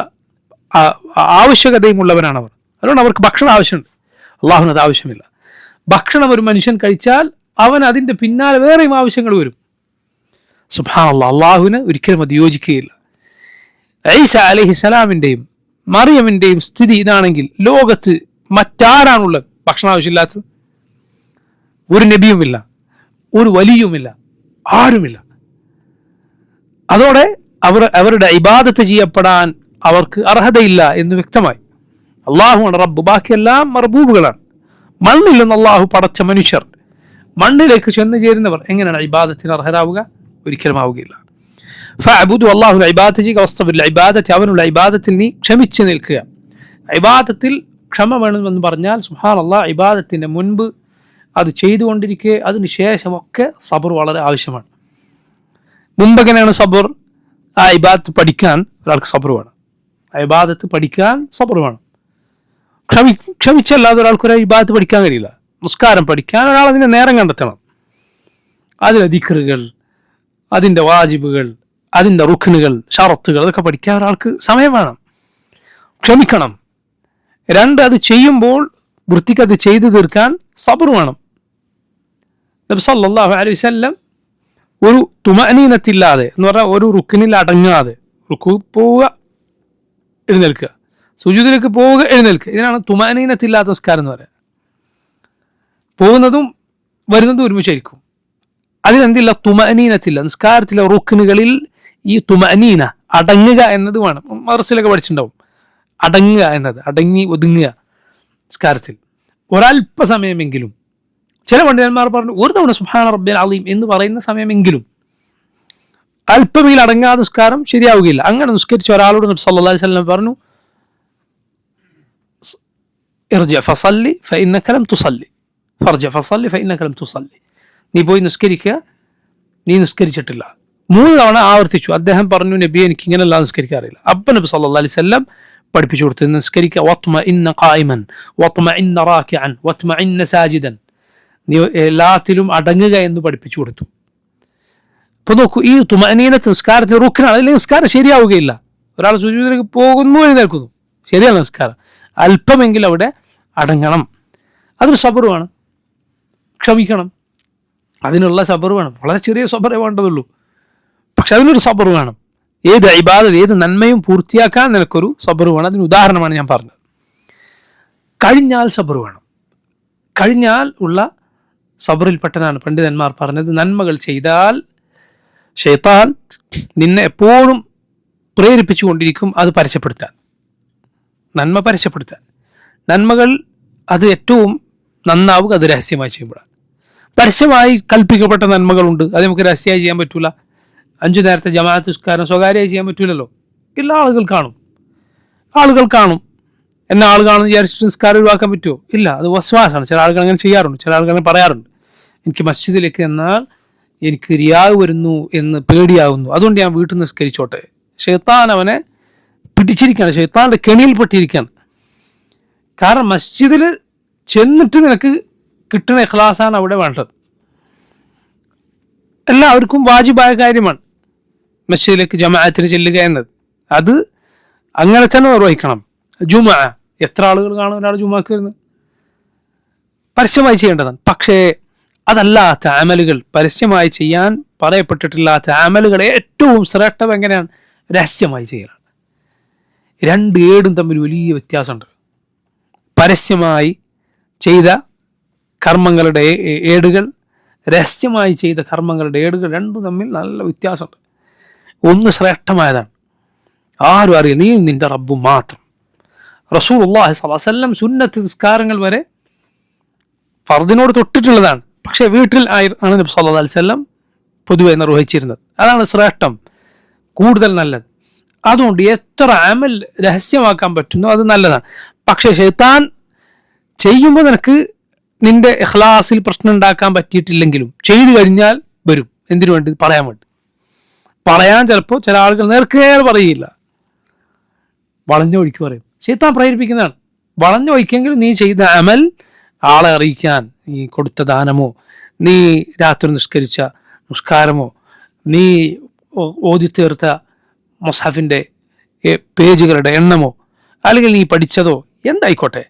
ആവശ്യകതയും ഉള്ളവരാണ് അവർ. അതുകൊണ്ട് അവർക്ക് ഭക്ഷണം ആവശ്യമുണ്ട്, അള്ളാഹുവിന് അത് ആവശ്യമില്ല. ഭക്ഷണം ഒരു മനുഷ്യൻ കഴിച്ചാൽ അവൻ അതിൻ്റെ പിന്നാലെ വേറെയും ആവശ്യങ്ങൾ വരും. സുബ്ഹാനല്ലാഹ്, അള്ളാഹുവിന് ഒരിക്കലും അത് യോജിക്കുകയില്ല. ഈസ അലൈഹിസ്സലാമിൻ്റെയും മറിയമിൻ്റെയും സ്ഥിതി ഇതാണെങ്കിൽ ലോകത്ത് മറ്റാരാണുള്ളത് ഭക്ഷണം ആവശ്യമില്ലാത്തത്? ഒരു നബിയുമില്ല, ഒരു വലിയുമില്ല, ആരുമില്ല. അതോടെ അവരുടെ ഇബാദത്ത് ചെയ്യപ്പെടാൻ അവർക്ക് അർഹതയില്ല എന്ന് വ്യക്തമായി. അള്ളാഹുവാണ് റബ്ബ്, ബാക്കിയെല്ലാം മർബൂബുകളാണ്. മണ്ണിൽ നിന്ന് അള്ളാഹു പടച്ച മനുഷ്യർ, മണ്ണിലേക്ക് ചെന്ന് ചേരുന്നവർ എങ്ങനെയാണ് ഇബാദത്തിന് അർഹരാവുക? ഒരിക്കലും ആവുകയില്ല. ഫഅബ്ദു, അള്ളാഹുവിന്റെ ഇബാദത്ത് ചെയ്യുക. വസ്തബിർ ലിഇബാദത്തി, അവനുള്ള ഇബാദത്തിൽ നീ ക്ഷമിച്ച് നിൽക്കുക. ഇബാദത്തിൽ ക്ഷമ വേണമെന്ന് പറഞ്ഞാൽ സുബ്ഹാനല്ലാഹ്, ഇബാദത്തിന് മുൻപ് അത് ചെയ്തുകൊണ്ടിരിക്കെ അതിന് ശേഷമൊക്കെ സബർ വളരെ ആവശ്യമാണ്. മുമ്പെങ്ങനെയാണ് സബർ? ആ ഇബാദത്ത് പഠിക്കാൻ ഒരാൾക്ക് സബർ വേണം, ആ ഇബാദത്ത് പഠിക്കാൻ സബർ വേണം. ക്ഷമിച്ചല്ലാതെ ഒരാൾക്കൊരു ഇബാദത്ത് പഠിക്കാൻ കഴിയില്ല. നിസ്കാരം പഠിക്കാൻ ഒരാൾ അതിന് നേരം കണ്ടെത്തണം. അതിലെ ദിക്റുകൾ, അതിൻ്റെ വാജിബുകൾ, അതിൻ്റെ റുക്നുകൾ, ഷറത്തുകൾ, അതൊക്കെ പഠിക്കാൻ ഒരാൾക്ക് സമയം വേണം, ക്ഷമിക്കണം. 2, അത് ചെയ്യുമ്പോൾ വൃത്തിക്കത് ചെയ്തു തീർക്കാൻ സബർ വേണം. നബി സല്ലല്ലാഹു അലൈഹി വസല്ലം ഒരു തുമഅനീനത്തില്ലാതെ എന്ന് പറഞ്ഞാൽ ഒരു റുക്നിൽ അടങ്ങാതെ, റുക്കു പോവുക എഴുന്നേൽക്കുക, സുജൂദിലേക്ക് പോവുക എഴുന്നേൽക്കുക, ഇതിനാണ് തുമഅനീനത്തില്ലാത്ത നിസ്കാരം എന്ന് പറയുക. പോകുന്നതും വരുന്നതും ഒരുമിച്ചായിരിക്കും. അതിലെന്തില്ല? തുമഅനീനത്തില്ല. നിസ്കാരത്തിലെ റുക്നുകളിൽ ഈ തുമഅനീന, അടങ്ങുക എന്നത് വേണം. മദ്രസയിലൊക്കെ പഠിച്ചിട്ടുണ്ടാവും അടങ്ങുക എന്നത്, അടങ്ങി ഒതുങ്ങുക നിസ്കാരത്തിൽ ഒരല്പസമയമെങ്കിലും. ചില പണ്ഡിതന്മാർ പറഞ്ഞു ഒരു തവണ സുബ്ഹാന റബ്ബിയൽ അളീം എന്ന് പറയുന്ന സമയമെങ്കിലും. അല്പമെങ്കിലും അടങ്ങാതെ നിസ്കാരം ശരിയാവുകയില്ല. അങ്ങനെ നിസ്കരിച്ച ഒരാളോട് നബി സല്ലല്ലാഹു അലൈഹി വസല്ലം പറഞ്ഞു, ഇർജി ഫസല്ലി ഫഇന്നക ലം തുസല്ലി, ഫർജി ഫസല്ലി ഫഇന്നക ലം തുസല്ലി. നീ പോയി നിസ്കരിക്കുക, നീ നിസ്കരിച്ചിട്ടില്ല. 3 തവണ ആവർത്തിച്ചു. അദ്ദേഹം പറഞ്ഞു, നബി എനിക്ക് ഇങ്ങനെയല്ല നിസ്കരിക്കാറില്ല. അപ്പം നബി സല്ലല്ലാഹു അലൈഹി വസല്ലം പഠിപ്പിച്ചു കൊടുത്തു, നിസ്കരിക്കുക വത്മഇന്ന ഖായിമൻ വത്മഇന്ന റാകിഅൻ വത്മഇന്ന സാജിദൻ, നീ എല്ലാത്തിലും അടങ്ങുക എന്ന് പഠിപ്പിച്ചു കൊടുത്തു. ഇപ്പൊ നോക്കൂ, ഈ തുമഅനീനത്ത് നിസ്കാരത്തിന് റുക്നാണ്. അല്ലെങ്കിൽ നിസ്കാരം ശരിയാവുകയില്ല. ഒരാൾ സുജൂദിലേക്ക് പോകുന്നു, എഴുന്നേൽക്കുന്നു, ശരിയല്ല നിസ്കാരം. അല്പമെങ്കിലും അവിടെ അടങ്ങണം. അതിന് സബർ വേണം, ക്ഷമിക്കണം, അതിനുള്ള സബർ വേണം. വളരെ ചെറിയ സബറേ വേണ്ടതുള്ളൂ, പക്ഷെ അതിനൊരു സബർ വേണം. ഏത് ഇബാദത്ത്, ഏത് നന്മയും പൂർത്തിയാക്കാൻ നിനക്കൊരു സബർ വേണം. അതിന് ഉദാഹരണമാണ് ഞാൻ പറഞ്ഞത്. കഴിഞ്ഞാൽ സബർ വേണം. കഴിഞ്ഞാൽ ഉള്ള സബറിൽപ്പെട്ടതാണ് പണ്ഡിതന്മാർ പറഞ്ഞത്, നന്മകൾ ചെയ്താൽ ശൈത്താൻ നിന്നെ എപ്പോഴും പ്രേരിപ്പിച്ചു കൊണ്ടിരിക്കും അത് പരസ്യപ്പെടുത്താൻ, നന്മ പരസ്യപ്പെടുത്താൻ. നന്മകൾ അത് ഏറ്റവും നന്നാവുക അത് രഹസ്യമായി ചെയ്യുമ്പോഴാണ്. പരസ്യമായി കൽപ്പിക്കപ്പെട്ട നന്മകളുണ്ട്, അത് നമുക്ക് രഹസ്യമായി ചെയ്യാൻ പറ്റൂല. 5 നേരത്തെ ജമാഅത്ത് നിസ്കാരം സ്വകാര്യമായി ചെയ്യാൻ പറ്റൂലല്ലോ. എല്ലാ ആളുകൾ കാണും. എന്നെ ആൾ കാണും വിചാരിച്ചിട്ട് നിസ്കാരം ഒഴിവാക്കാൻ പറ്റുമോ? ഇല്ല, അത് വസ്വാസാണ്. ചില ആളുകൾ അങ്ങനെ ചെയ്യാറുണ്ട്, ചില ആളുകൾ അങ്ങനെ പറയാറുണ്ട്. എനിക്ക് മസ്ജിദിലേക്ക് എന്നാൽ എനിക്ക് റിയാവ് വരുന്നു എന്ന് പേടിയാകുന്നു, അതുകൊണ്ട് ഞാൻ വീട്ടിൽ നിന്ന് നിസ്കരിച്ചോട്ടെ. ശൈത്താൻ അവനെ പിടിച്ചിരിക്കുകയാണ്, ശൈത്താൻ്റെ കെണിയിൽപ്പെട്ടിരിക്കുകയാണ്. കാരണം മസ്ജിദിൽ ചെന്നിട്ട് നിനക്ക് കിട്ടുന്ന ഇഖ്ലാസാണ് അവിടെ വേണ്ടത്. എല്ലാവർക്കും വാജിബായ കാര്യമാണ് മസ്ജിദിലേക്ക് ജമാഅത്തിന് ചെല്ലുക എന്നത്. അത് അങ്ങനെ തന്നെ നിർവഹിക്കണം. ജുമുഅ എത്ര ആളുകൾ കാണും ഒരാൾ ജുമുഅക്ക് വരുന്നത്? പരസ്യമായി ചെയ്യേണ്ടതാണ്. പക്ഷേ അതല്ലാത്ത അമലുകൾ, പരസ്യമായി ചെയ്യാൻ പറയപ്പെട്ടിട്ടില്ലാത്ത അമലുകളെ ഏറ്റവും ശ്രേഷ്ഠം എങ്ങനെയാണ്? രഹസ്യമായി ചെയ്യലാണ്. 2 ഏടും തമ്മിൽ വലിയ വ്യത്യാസമുണ്ട്. പരസ്യമായി ചെയ്ത കർമ്മങ്ങളുടെ ഏടുകൾ, രഹസ്യമായി ചെയ്ത കർമ്മങ്ങളുടെ ഏടുകൾ, രണ്ടും തമ്മിൽ നല്ല വ്യത്യാസമുണ്ട്. ഒന്ന് ശ്രേഷ്ഠമായതാണ്, ആരും അറിയില്ല, നീ നിന്റെ റബ്ബ് മാത്രം. റസൂലുള്ളാഹി സ്വല്ലല്ലാഹു അലൈഹി വസല്ലം സുന്നത്ത് നിസ്കാരങ്ങൾ വരെ ഫർദിനോട് തൊട്ടിട്ടുള്ളതാണ്. പക്ഷേ വീട്ടിൽ ആണ് നബി സല്ലല്ലാഹു അലൈഹി വസല്ലം പൊതുവെ നിർവഹിച്ചിരുന്നത്. അതാണ് ശ്രേഷ്ഠം, കൂടുതൽ നല്ലത്. അതുകൊണ്ട് എത്ര അമൽ രഹസ്യമാക്കാൻ പറ്റുന്നോ അത് നല്ലതാണ്. പക്ഷേ ശൈത്താൻ ചെയ്യുമ്പോൾ നിനക്ക് നിന്റെ ഇഖ്ലാസിൽ പ്രശ്നം ഉണ്ടാക്കാൻ പറ്റിയിട്ടില്ലെങ്കിലും ചെയ്തു കഴിഞ്ഞാൽ വരും. എന്തിനു വേണ്ടി? പറയാൻ വേണ്ടി. പറയാൻ ചിലപ്പോൾ ചില ആളുകൾ നേർക്കേറെ പറയില്ല, വളഞ്ഞ വഴിക്ക് പറയും. ശൈത്താൻ പ്രേരിപ്പിക്കുന്നതാണ്. വളഞ്ഞ വഴിക്കെങ്കിൽ നീ ചെയ്ത അമൽ ആളെ അറിയിക്കാൻ, നീ കൊടുത്ത ദാനമോ, നീ രാത്രി നിസ്കരിച്ച നിസ്കാരമോ, നീ ഓതിത്തീർത്ത മുസ്ഹഫിൻ്റെ പേജുകളുടെ എണ്ണമോ, അല്ലെങ്കിൽ നീ പഠിച്ചതോ എന്തായിക്കോട്ടെ,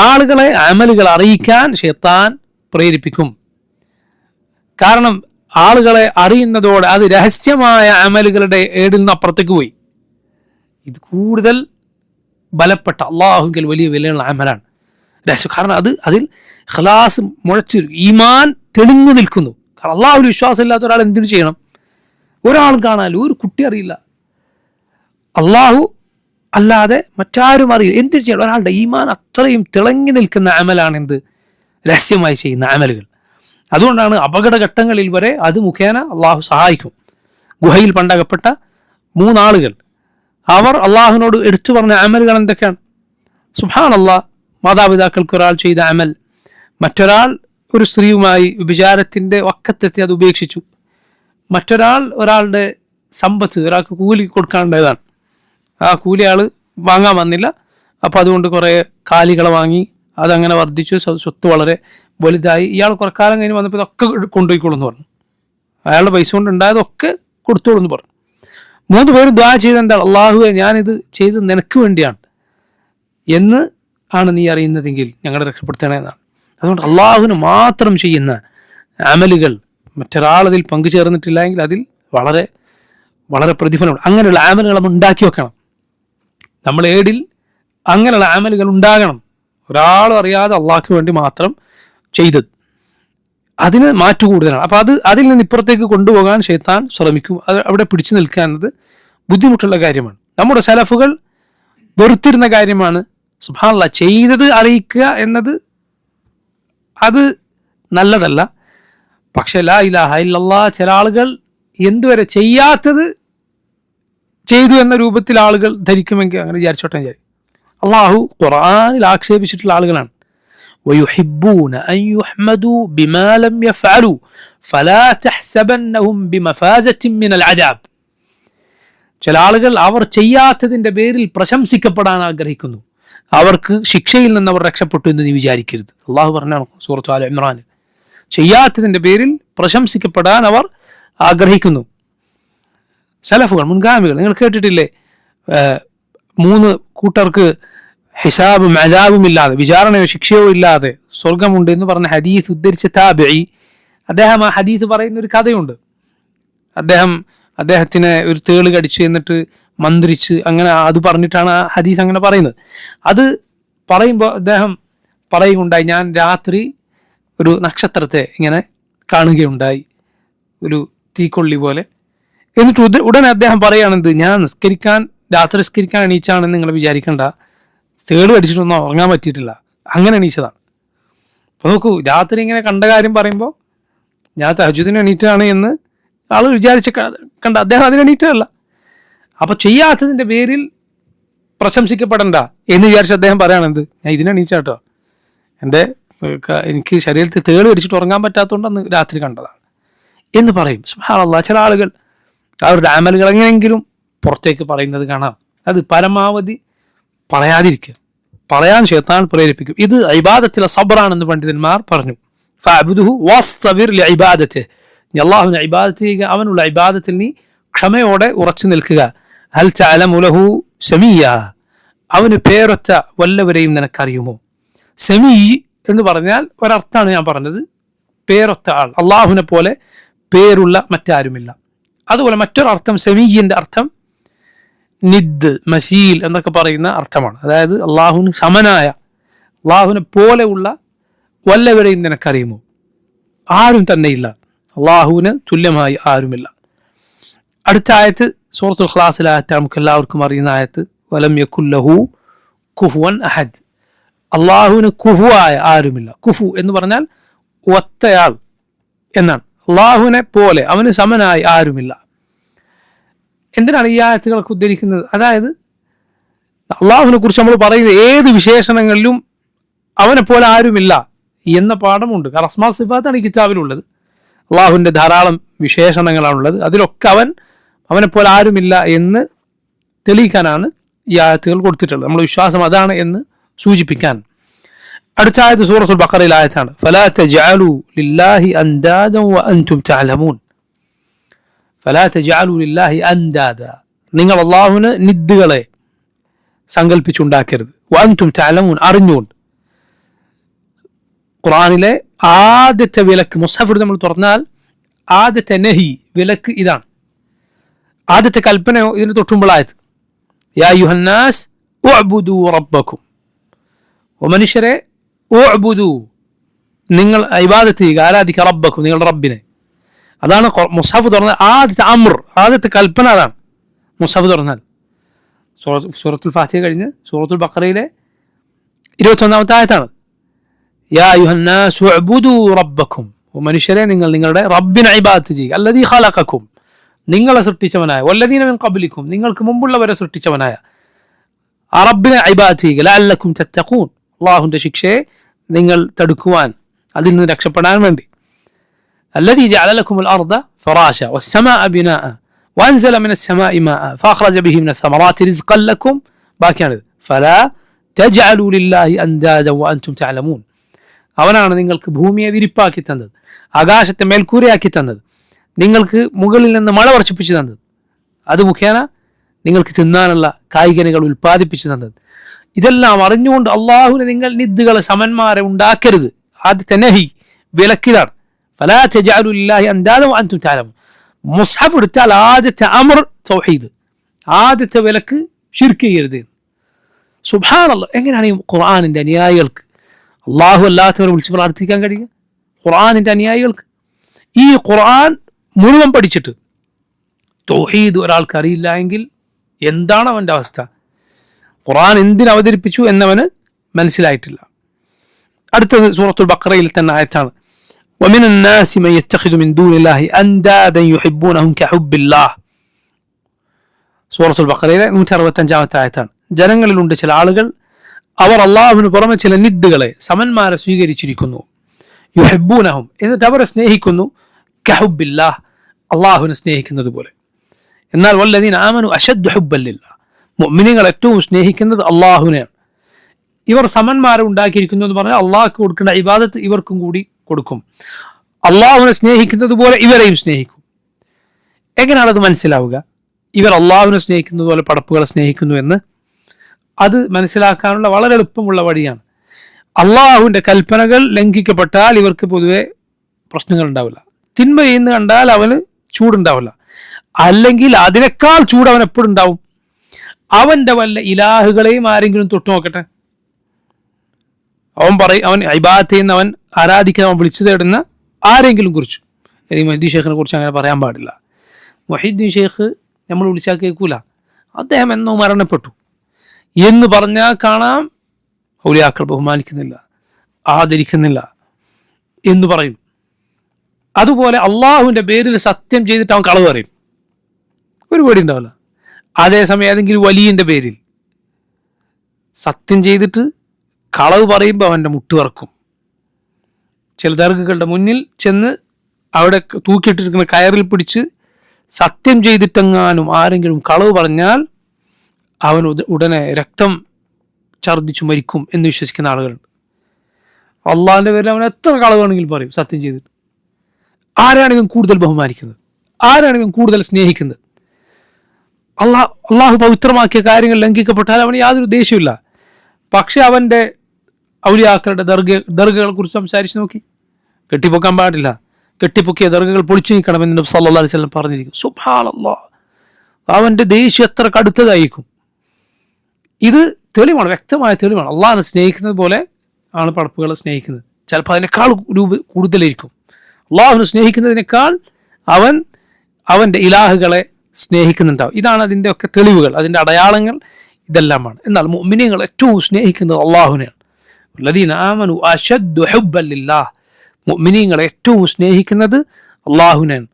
ആളുകളെ അമലുകൾ അറിയിക്കാൻ ശൈത്താൻ പ്രേരിപ്പിക്കും. കാരണം ആളുകളെ അറിയുന്നതോടെ അത് രഹസ്യമായ അമലുകളുടെ ഏടിൽ നിന്ന് അപ്പുറത്തേക്ക് പോയി. ഇത് കൂടുതൽ ബലപ്പെട്ട അള്ളാഹുവിൽ വലിയ വിലയുള്ള അമലാണ് രഹസ്യം. കാരണം അതിൽ ഖലാസ് മുഴച്ചു, ഈമാൻ തെളിഞ്ഞു നിൽക്കുന്നു. കാരണം അള്ളാഹുവിൽ വിശ്വാസം ഇല്ലാത്ത ഒരാൾ എന്തിനു ചെയ്യണം? ഒരാളും കാണാനും ഒരു കുട്ടി അറിയില്ല, അള്ളാഹു അല്ലാതെ മറ്റാരും അറിയില്ല, എന്തിനു ചെയ്യണം? ഒരാളുടെ ഈമാൻ അത്രയും തിളങ്ങി നിൽക്കുന്ന അമലാണ് എന്ത്? രഹസ്യമായി ചെയ്യുന്ന അമലുകൾ. അതുകൊണ്ടാണ് അപകടഘട്ടങ്ങളിൽ വരെ അത് മുഖേന അള്ളാഹു സഹായിക്കും. ഗുഹയിൽ പണ്ടകപ്പെട്ട 3 ആളുകൾ, അവർ അള്ളാഹുവിനോട് എടുത്തു പറഞ്ഞ അമലുകൾ എന്തൊക്കെയാണ്? സുബ്ഹാനല്ലാഹ്, മാതാപിതാക്കൾക്ക് ഒരാൾ ചെയ്ത അമൽ, മറ്റൊരാൾ ഒരു സ്ത്രീയുമായി വിചാരത്തിൻ്റെ വക്കത്തെത്തി അത് ഉപേക്ഷിച്ചു, മറ്റൊരാൾ ഒരാളുടെ സമ്പത്ത് ഒരാൾക്ക് കൂലി കൊടുക്കാനുള്ളതാണ്, ആ കൂലി ആൾ വാങ്ങാൻ വന്നില്ല, അപ്പോൾ അതുകൊണ്ട് കുറേ കാലികളെ വാങ്ങി, അതങ്ങനെ വർദ്ധിച്ചു, സ്വത്ത് വളരെ വലുതായി. ഇയാൾ കുറെ കാലം കഴിഞ്ഞ് വന്നപ്പോൾ ഇതൊക്കെ കൊണ്ടുപോയിക്കോളൂ പറഞ്ഞു. അയാളുടെ പൈസ കൊണ്ട് ഉണ്ടായതൊക്കെ കൊടുത്തോളൂ എന്ന് പറഞ്ഞു. 3 പേരും ദുആ ചെയ്ത് എന്താണ്? അള്ളാഹുവേ, ഞാനിത് ചെയ്ത് നിനക്ക് വേണ്ടിയാണ് എന്ന് ആണ് നീ അറിയുന്നതെങ്കിൽ ഞങ്ങളെ രക്ഷപ്പെടുത്തണമെന്നാണ്. അതുകൊണ്ട് അള്ളാഹുവിന് മാത്രം ചെയ്യുന്ന അമലുകൾ മറ്റൊരാളതിൽ പങ്കുചേർന്നിട്ടില്ല എങ്കിൽ അതിൽ വളരെ വളരെ പ്രതിഫലമുണ്ട്. അങ്ങനെയുള്ള അമലുകൾ നമ്മൾ ഉണ്ടാക്കി വെക്കണം. നമ്മൾ ഏടിൽ അങ്ങനെയുള്ള അമലുകൾ ഉണ്ടാകണം, ഒരാളും അറിയാതെ അള്ളാഹ്ക്ക് വേണ്ടി മാത്രം ചെയ്തത്. അതിന് മാറ്റു കൂടുതലാണ്. അപ്പോൾ അതിൽ നിന്ന് ഇപ്പുറത്തേക്ക് കൊണ്ടുപോകാൻ ശൈത്താൻ ശ്രമിക്കും. അത് അവിടെ പിടിച്ചു നിൽക്കാനത് ബുദ്ധിമുട്ടുള്ള കാര്യമാണ്. നമ്മുടെ സലഫുകൾ വെറുത്തിരുന്ന കാര്യമാണ് സുബ്ഹാനല്ലാഹ്, ചെയ്തത് അറിയിക്കുക എന്നത് അത് നല്ലതല്ല. പക്ഷെ ലാ ഇലാഹ ഇല്ലല്ലാഹ് ചില ആളുകൾ എന്തുവരെ ചെയ്യാത്തത് ചെയ്തു എന്ന രൂപത്തിൽ ആളുകൾ ധരിക്കുമെങ്കിൽ അങ്ങനെ വിചാരിച്ചോട്ടെ വിചാരിക്കും. അള്ളാഹു ഖുർആനിൽ ആക്ഷേപിച്ചിട്ടുള്ള ആളുകളാണ്. ويحبون أن يحمدوا بما لم يفعلوا فلا تحسبنهم بمفازة من العذاب. ചില ആളുകൾ അവർ ചെയ്യാത്തതിൻ്റെ പേരിൽ പ്രശംസിക്കപ്പെടാൻ ആഗ്രഹിക്കുന്നു. അവർക്ക് ശിക്ഷയിൽ നിന്ന് അവർ രക്ഷപ്പെട്ടു എന്ന് നീ വിചാരിക്കരുത്. അള്ളാഹു പറഞ്ഞാണ് സൂറത്ത് ആല ഇമ്രാനിൽ, ചെയ്യാത്തതിൻ്റെ പേരിൽ പ്രശംസിക്കപ്പെടാൻ അവർ ആഗ്രഹിക്കുന്നു. സലഫുകൾ, മുൻഗാമികൾ, നിങ്ങൾ കേട്ടിട്ടില്ലേ, 3 കൂട്ടർക്ക് ഹിസാബും അദാബും ഇല്ലാതെ, വിചാരണയോ ശിക്ഷയോ ഇല്ലാതെ സ്വർഗമുണ്ട് എന്ന് പറഞ്ഞ ഹദീസ് ഉദ്ധരിച്ച താബിഈ, അദ്ദേഹം ആ ഹദീസ് പറയുന്ന ഒരു കഥയുണ്ട്. അദ്ദേഹത്തിന് ഒരു തേള് കടിച്ചു എന്നിട്ട് മന്ത്രിച്ച് അങ്ങനെ അത് പറഞ്ഞിട്ടാണ് ആ ഹദീസ് അങ്ങനെ പറയുന്നത്. അത് പറയുമ്പോൾ അദ്ദേഹം പറയുകയുണ്ടായി, ഞാൻ രാത്രി ഒരു നക്ഷത്രത്തെ ഇങ്ങനെ കാണുകയുണ്ടായി, ഒരു തീക്കൊള്ളി പോലെ. എന്നിട്ട് ഉടനെ അദ്ദേഹം പറയുകയാണെന്ത്, ഞാൻ രാത്രി നിസ്കരിക്കാൻ എണീച്ചാണെന്ന് നിങ്ങൾ വിചാരിക്കണ്ട, തേള് കടിച്ചിട്ടൊന്നും ഉറങ്ങാൻ പറ്റിയിട്ടില്ല, അങ്ങനെ എണീച്ചതാണ്. അപ്പോൾ നോക്കൂ, രാത്രി ഇങ്ങനെ കണ്ട കാര്യം പറയുമ്പോൾ ഞാൻ തഹജ്ജുദിന് എണീറ്റാണ് എന്ന് ആൾ വിചാരിച്ച് കണ്ട, അദ്ദേഹം അതിന് എണീറ്റല്ല. അപ്പോൾ ചെയ്യാത്തതിൻ്റെ പേരിൽ പ്രശംസിക്കപ്പെടണ്ട എന്ന് വിചാരിച്ച് അദ്ദേഹം പറയുകയാണെന്ത്, ഞാൻ ഇതിനെണീച്ചാട്ടോ, എനിക്ക് ശരീരത്തിൽ തേള് കടിച്ചിട്ട് ഉറങ്ങാൻ പറ്റാത്തതുകൊണ്ട് അന്ന് രാത്രി കണ്ടതാണ് എന്ന് പറയും. സുബ്ഹാനല്ലാഹ്, ചില ആളുകൾ അവരുടെ അമലുകൾ എങ്ങനെയെങ്കിലും പുറത്തേക്ക് പറയുന്നത് കാണാം. അത് പരമാവധി പറയാതിരിക്കുക, പറയാൻ ശൈത്താൻ പ്രേരിപ്പിക്കും. ഇത് ഇബാദത്തിലെ സബ്റാണെന്ന് പണ്ഡിതന്മാർ പറഞ്ഞു. ഫഅബ്ദുഹു വസ്തബിർ ലിഇബാദതിഹി, നീ അല്ലാഹുവിനെ ഇബാദത്ത് ചെയ്യുക, അവനുള്ള ഇബാദത്തിൽ നീ ക്ഷമയോടെ ഉറച്ചു നിൽക്കുക. ഹൽ തഅലമു ലഹു സമീയ, അവന് പേരൊറ്റ വല്ലവരെയും നിനക്കറിയുമോ? സമീ എന്ന് പറഞ്ഞാൽ ഒരർത്ഥാണ് ഞാൻ പറഞ്ഞത്, പേരൊത്ത ആൾ, അള്ളാഹുവിനെ പോലെ പേരുള്ള മറ്റാരുമില്ല. അതുപോലെ മറ്റൊരർത്ഥം സമീയിൻ്റെ അർത്ഥം നിദ്, മസീൽ എന്നൊക്കെ പറയുന്ന അർത്ഥമാണ്. അതായത് അള്ളാഹുവിന് സമനായ, അള്ളാഹുവിനെ പോലെയുള്ള വല്ലവരെയും നിനക്കറിയുമോ? ആരും തന്നെയില്ല, അള്ളാഹുവിന് തുല്യമായി ആരുമില്ല. അടുത്ത ആയത്ത് സൂറത്തുൽ ഇഖ്ലാസിലെ ആയത്ത്, നമുക്ക് എല്ലാവർക്കും അറിയുന്ന ആയത്ത്, വലം യകുല്ലഹു കുഫുവൻ അഹദ്, അള്ളാഹുവിന് കുഫുവായ ആരുമില്ല. കുഫു എന്ന് പറഞ്ഞാൽ ഒത്തയാൾ എന്നാണ്. അള്ളാഹുവിനെ പോലെ, അവന് സമനായി ആരുമില്ല. എന്തിനാണ് ഈ ആയത്തുകളൊക്കെ ഉദ്ധരിക്കുന്നത്? അതായത് അള്ളാഹുവിനെ കുറിച്ച് നമ്മൾ പറയുന്ന ഏത് വിശേഷണങ്ങളിലും അവനെ പോലെ ആരുമില്ല എന്ന പാഠമുണ്ട്. കാരണം അസ്മാ സിഫാത്താണ് ഈ കിതാബിലുള്ളത്. അള്ളാഹുവിൻ്റെ ധാരാളം വിശേഷണങ്ങളാണുള്ളത്. അതിലൊക്കെ അവനെ പോലെ ആരുമില്ല എന്ന് തെളിയിക്കാനാണ് ഈ ആയത്തുകൾ കൊടുത്തിട്ടുള്ളത്. നമ്മുടെ വിശ്വാസം അതാണ് എന്ന് സൂചിപ്പിക്കാൻ. അടുത്ത ആയത്ത് സൂറത്തുൽ ബഖറയിലെ ആയത്താണ്, ഫലാ തജ്അലു ലില്ലാഹി അൻദാദൻ വഅൻതും തഅലമൂൻ. ഫലാ തജ്അലു ലില്ലാഹി അൻദാദ, നിങ്ങൾ അള്ളാഹുവിന് നിദ്ദുകളെ സങ്കല്പിച്ചുണ്ടാക്കരുത്. വഅൻതും തഅലമൂൻ, അറിഞ്ഞുകൊണ്ട്. ഖുർആനിലെ ആദ്യത്തെ വിലക്ക്, മുസ്ഹഫ് നമ്മൾ തുറന്നാൽ ആദ്യത്തെ നഹി, വിലക്ക് ഇതാണ്. ആദ്യത്തെ കൽപ്പനയോ ഇതിന് തൊട്ടുമ്പോഴായത്, യാ അയ്യുഹന്നാസ് ഉഅ്ബുദൂ റബ്ബക്കും, ഓ മനുഷ്യരെ, ഉഅ്ബുദൂ, നിങ്ങൾ ഇബാദത്ത് ചെയ്യുക, ആരാധിക്കുക, റബ്ബക്കും, നിങ്ങളുടെ റബ്ബിനെ. അതാണ് മുസ്ഹഫ് തുറന്നാൽ ആദ്യത്തെ അമ്ർ, ആദ്യത്തെ കൽപ്പന അതാണ് മുസ്ഹഫ് തുറന്നാൽ. സൂറത്തുൽ ഫാത്തിഹ കഴിഞ്ഞ് സൂറത്തുൽ ബഖറയിലെ 21-ാമത്തെ ആയത്താണ്, യാ അയ്യുഹന്നാസ് ഉഅ്ബുദൂ റബ്ബക്കും, ഓ മനുഷ്യരെ, നിങ്ങൾ നിങ്ങളുടെ റബ്ബിനെ ഇബാദത്ത് ചെയ്യുക. അല്ലദീ ഖലഖക്കും, നിങ്ങളെ സൃഷ്ടിച്ചവനായ, വല്ലദീന മിൻ ഖബ്ലിക്കും, നിങ്ങൾക്ക് മുമ്പുള്ളവരെ സൃഷ്ടിച്ചവനായ ആ റബ്ബിനെ ഇബാദത്ത് ചെയ്യുക. ലഅല്ലക്കും തത്തഖൂൻ, അല്ലാഹുവിൻ്റെ ശിക്ഷയെ നിങ്ങൾ തടുക്കുവാൻ, അതിൽ നിന്ന് രക്ഷപ്പെടാൻ വേണ്ടി. الذي جعل لكم الأرض فراشا والسماء بناء وأنزل من السماء ماء فأخرج به من الثمرات رزقا لكم باكيان فلا تجعلوا لله أندادا وأنتم تعلمون. അവനാണ് നിങ്ങൾക്ക് ഭൂമിയെ വിരിപ്പാക്കി തന്നത്, ആകാശത്തെ മേൽക്കൂരയാക്കി തന്നത്, നിങ്ങൾക്ക് മുകളിൽ നിന്ന് മഴ വർഷിപ്പിച്ചു തന്നത്, അത് മുഖേന നിങ്ങൾക്ക് തിന്നാനുള്ള കായികനികൾ ഉൽപ്പാദിപ്പിച്ചു തന്നത്. ഇതെല്ലാം അറിഞ്ഞുകൊണ്ട് അള്ളാഹുവിന് നിങ്ങൾ നിദ്ദുകളെ, സമന്മാരെ ഉണ്ടാക്കരുത്. ആദ്യത്തെ നഹി, വിലക്കിലാണ്. ഫലാ തജ്അലു ലില്ലാഹി അൻദാദ വഅൻതും തഅലമൂൻ. മുസ്ഹഫ് എടുത്താൽ ആദ്യത്തെ അമർ തൗഹീദ്, ആദ്യത്തെ വിലക്ക് ശിർക്ക് ചെയ്യരുത്. സുബ്ഹാനല്ലാഹ്, എങ്ങനെയാണ് ഈ ഖുർആനിൻ്റെ അനുയായികൾക്ക് അള്ളാഹു അല്ലാത്തവരെ വിളിച്ച് പ്രാർത്ഥിക്കാൻ കഴിയുക? ഖുർആനിൻ്റെ അനുയായികൾക്ക്. ഈ ഖുർആൻ മുഴുവൻ പഠിച്ചിട്ട് തൗഹീദ് ഒരാൾക്ക് അറിയില്ല എങ്കിൽ എന്താണ് അവൻ്റെ അവസ്ഥ? ഖുർആൻ എന്തിന് അവതരിപ്പിച്ചു എന്നവന് മനസ്സിലായിട്ടില്ല. അടുത്തത് സൂറത്തുൽ ബഖറയിൽ തന്നെ ആയത്താണ്. ومن الناس من يتخذ من دون الله أندادا يحبونهم كحب الله. സൂറത്തുൽ ബഖറയിലെ 165 ആയത്താണ്. ജനങ്ങളിലുണ്ട് ചില ആളുകൾ, അവർ അള്ളാഹുവിന് പുറമെ ചില നിദ്ദുകളെ, സമന്മാരെ സ്വീകരിച്ചിരിക്കുന്നു. യുഹിബ്ബൂനഹും, എന്നിട്ട് അവരെ സ്നേഹിക്കുന്നു. കഹുബില്ലാഹ്, അള്ളാഹുവിനെ സ്നേഹിക്കുന്നത് പോലെ. എന്നാൽ വല്ലദീന ആമനു അശദ്ദു ഹുബ്ബൻ ലില്ലാഹ്, മുഅ്മിനീങ്ങൾ ഏറ്റവും സ്നേഹിക്കുന്നത് അള്ളാഹുവിനെയാണ്. ഇവർ സമന്മാരെ ഉണ്ടാക്കിയിരിക്കുന്നു എന്ന് പറഞ്ഞാൽ അള്ളാഹ്ക്ക് കൊടുക്കേണ്ട ഇബാദത്ത് ഇവർക്കും കൂടി കൊടുക്കും. അള്ളാഹുവിനെ സ്നേഹിക്കുന്നത് പോലെ ഇവരെയും സ്നേഹിക്കും. എങ്ങനെയാണ് അത് മനസ്സിലാവുക? ഇവർ അള്ളാഹുവിനെ സ്നേഹിക്കുന്നത് പോലെ പടപ്പുകളെ സ്നേഹിക്കുന്നു എന്ന് അത് മനസ്സിലാക്കാനുള്ള വളരെ എളുപ്പമുള്ള വഴിയാണ്. അള്ളാഹുവിൻ്റെ കൽപ്പനകൾ ലംഘിക്കപ്പെട്ടാൽ ഇവർക്ക് പൊതുവെ പ്രശ്നങ്ങൾ ഉണ്ടാവില്ല. തിന്മ ചെയ്യുന്ന കണ്ടാൽ അവന് ചൂടുണ്ടാവില്ല. അല്ലെങ്കിൽ അതിനേക്കാൾ ചൂട് അവൻ എപ്പോഴും ഉണ്ടാവും. അവൻ്റെ വല്ല ഇലാഹുകളെയും ആരെങ്കിലും തൊട്ടു നോക്കട്ടെ, അവൻ പറയും, അവൻ ഇബാദത്ത് ചെയ്യുന്ന, അവൻ ആരാധിക്കാൻ, അവൻ വിളിച്ചു തേടുന്ന ആരെങ്കിലും കുറിച്ച്, മൊഹീദ്ദീൻ ഷെയ്ഖിനെ കുറിച്ച് അങ്ങനെ പറയാൻ പാടില്ല. മൊഹീദ്ദീൻ ഷെയ്ഖ് നമ്മൾ വിളിച്ചാൽ കേൾക്കൂല, അദ്ദേഹം എന്നോ മരണപ്പെട്ടു എന്ന് പറഞ്ഞാൽ കാണാം ഔലിയാക്കൾ ബഹുമാനിക്കുന്നില്ല, ആദരിക്കുന്നില്ല എന്ന് പറയും. അതുപോലെ അള്ളാഹുവിൻ്റെ പേരിൽ സത്യം ചെയ്തിട്ട് അവൻ കളവ് പറയും, ഒരു പേടി ഉണ്ടാവില്ല. അതേസമയം ഏതെങ്കിലും വലിയൻ്റെ പേരിൽ സത്യം ചെയ്തിട്ട് കളവ് പറയുമ്പോൾ അവൻ്റെ മുട്ടുവറക്കും. ചില ദർഗകളുടെ മുന്നിൽ ചെന്ന് അവിടെ തൂക്കിയിട്ടിരിക്കുന്ന കയറിൽ പിടിച്ച് സത്യം ചെയ്തിട്ടെങ്ങാനും ആരെങ്കിലും കളവ് പറഞ്ഞാൽ അവൻ ഉടനെ രക്തം ഛർദ്ദിച്ചു മരിക്കും എന്ന് വിശ്വസിക്കുന്ന ആളുകളുണ്ട്. അള്ളാഹിൻ്റെ പേരിൽ അവൻ എത്ര കളവ് വേണമെങ്കിലും പറയും സത്യം ചെയ്തിട്ട്. ആരാണെങ്കിലും കൂടുതൽ ബഹുമാനിക്കുന്നത്, ആരാണെങ്കിലും കൂടുതൽ സ്നേഹിക്കുന്നത്. അള്ളാഹു പവിത്രമാക്കിയ കാര്യങ്ങൾ ലംഘിക്കപ്പെട്ടാൽ അവന് യാതൊരു ദേഷ്യമില്ല. പക്ഷെ അവൻ്റെ ഔലിയാക്കളുടെ ദർഗകളെ കുറിച്ച് സംസാരിച്ച് നോക്കി, കെട്ടിപ്പൊക്കാൻ പാടില്ല, കെട്ടിപ്പൊക്കിയ ദർഗകൾ പൊളിച്ചു നീക്കണമെന്ന് നബി സല്ലല്ലാഹു അലൈഹി വസല്ലം പറഞ്ഞിരിക്കും. സുബ്ഹാനല്ലാഹ്, അവൻ്റെ ദേഷ്യം എത്ര കടുത്തതായിരിക്കും. ഇത് തെളിവാണ്, വ്യക്തമായ തെളിവാണ്. അള്ളാഹിനെ സ്നേഹിക്കുന്നത് പോലെ ആണ് പടപ്പുകളെ സ്നേഹിക്കുന്നത്. ചിലപ്പോൾ അതിനേക്കാൾ കൂടുതലായിരിക്കും. അള്ളാഹുവിനെ സ്നേഹിക്കുന്നതിനേക്കാൾ അവൻ്റെ ഇലാഹുകളെ സ്നേഹിക്കുന്നുണ്ടാവും. ഇതാണ് അതിൻ്റെ ഒക്കെ തെളിവുകൾ, അതിൻ്റെ അടയാളങ്ങൾ ഇതെല്ലാമാണ്. എന്നാൽ മുഅ്മിനീങ്ങൾ ഏറ്റവും സ്നേഹിക്കുന്നത് അള്ളാഹുവിനെയാണ്. വല്ലദീന ആമനു അശദ്ദു ഹുബ്ബൻ ലില്ലാഹ്, മുഅ്മിനീങ്ങൾ ഏറ്റവും സ്നേഹിക്കുന്നത് അള്ളാഹുവിനെയാണ്.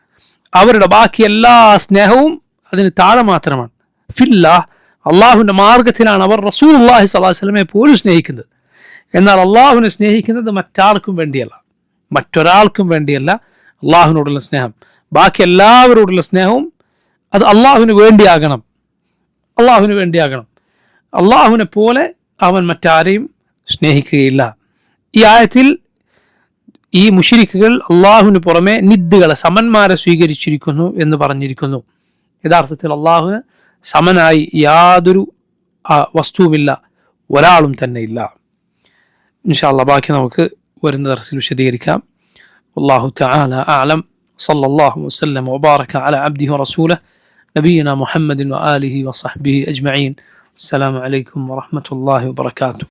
അവരുടെ ബാക്കി എല്ലാ സ്നേഹവും അതിന് താഴെ മാത്രമാണ്. ഫില്ലാഹ്, അള്ളാഹുവിൻ്റെ മാർഗത്തിലാണ് അവർ റസൂലുള്ളാഹി സ്വല്ലല്ലാഹു അലൈഹി വസല്ലമയെ പോലും സ്നേഹിക്കുന്നത്. എന്നാൽ അള്ളാഹുവിനെ സ്നേഹിക്കുന്നത് മറ്റാർക്കും വേണ്ടിയല്ല, മറ്റൊരാൾക്കും വേണ്ടിയല്ല. അള്ളാഹുവിനോടുള്ള സ്നേഹം, ബാക്കി എല്ലാവരോടുള്ള സ്നേഹവും അത് അള്ളാഹുവിന് വേണ്ടിയാകണം, അള്ളാഹുവിന് വേണ്ടിയാകണം. അള്ളാഹുവിനെ പോലെ അവൻ മറ്റാരെയും സ്നേഹിക്കുകയില്ല. ഈ ആയത്തിൽ ഈ മുശ്രിക്കുകൾ അള്ളാഹുവിന് പുറമെ നിദ്ദുകളെ, സമന്മാരെ സ്വീകരിച്ചിരിക്കുന്നു എന്ന് പറഞ്ഞിരിക്കുന്നു. യഥാർത്ഥത്തിൽ അള്ളാഹുവിന് സമനായി യാതൊരു വസ്തുവുമില്ല, ഒരാളും തന്നെ ഇല്ല. ഇൻഷാ അല്ലാഹ് ബാക്കി നമുക്ക് വരുന്ന ദർസിൽ വിശദീകരിക്കാം. വല്ലാഹു തആല അഅലം. സല്ലല്ലാഹു വസല്ലം വബാറക അലാ അബ്ദിഹി വറസൂലിഹി നബിയിന മുഹമ്മദിൻ വആലിഹി വസഹ്ബിഹി അജ്മഈൻ. അസ്സലാമു അലൈക്കും വറഹ്മത്തുള്ളാഹി വബറകാതുഹു.